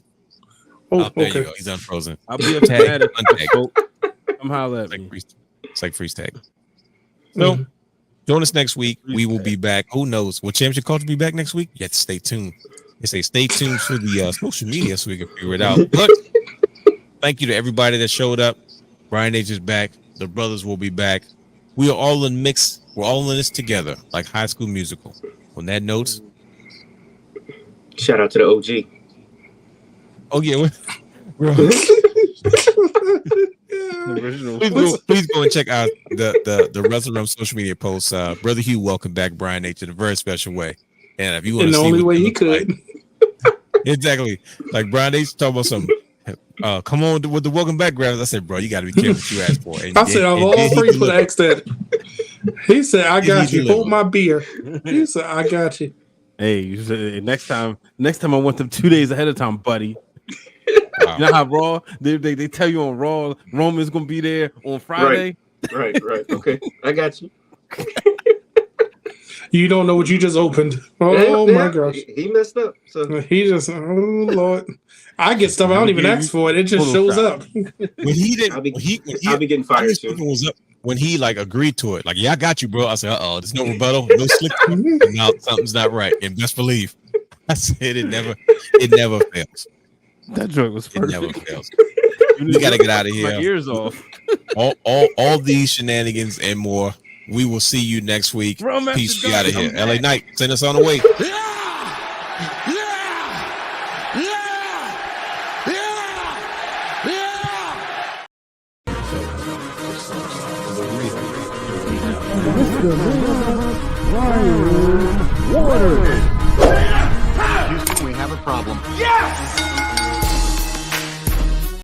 Oh, there okay. you go. He's unfrozen. I'll be a tag. Come holler at me. It's like freeze tag. So, join us next week. We will be back. Who knows? Will Championship Culture be back next week? You have to stay tuned. They say stay tuned for the social media so we can figure it out. But thank you to everybody that showed up. Brian H is back. The brothers will be back. We are all in mix. We're all in this together, like High School Musical. On that note, shout out to the OG. Oh yeah, we're Original. Please go and check out the Wrestle Room social media posts. Brother Hugh welcomed back Brian H in a very special way. And if you want In to the see only what way he he looks could. like, exactly. Like Brian H talking about some come on with the welcome back grabs. I said, bro, you gotta be careful what you ask for. And I said, of all three people that asked that, he said, I got you. Hold my beer. He said, I got you. Hey, you said, next time I want them 2 days ahead of time, buddy. Wow. You know how Raw they tell you on Raw Roman's gonna be there on Friday. Right. Okay, I got you. You don't know what you just opened. Oh my gosh. He messed up. So He just, oh Lord. I get stuff I don't even ask for it. It just shows up. When he didn't, I'll be when I'll be getting fired soon. was up when he like agreed to it. Like, yeah, I got you, bro. I said, there's no rebuttal, no slick. Now something's not right. And best believe, I said it never fails. That joke was It perfect. never fails. We gotta get out of here. My ears off. All these shenanigans and more. We will see you next week. Bro, man, Peace. just We out of go. here. I'm LA back. Knight, send us on the way. Houston, we have a problem. Yes!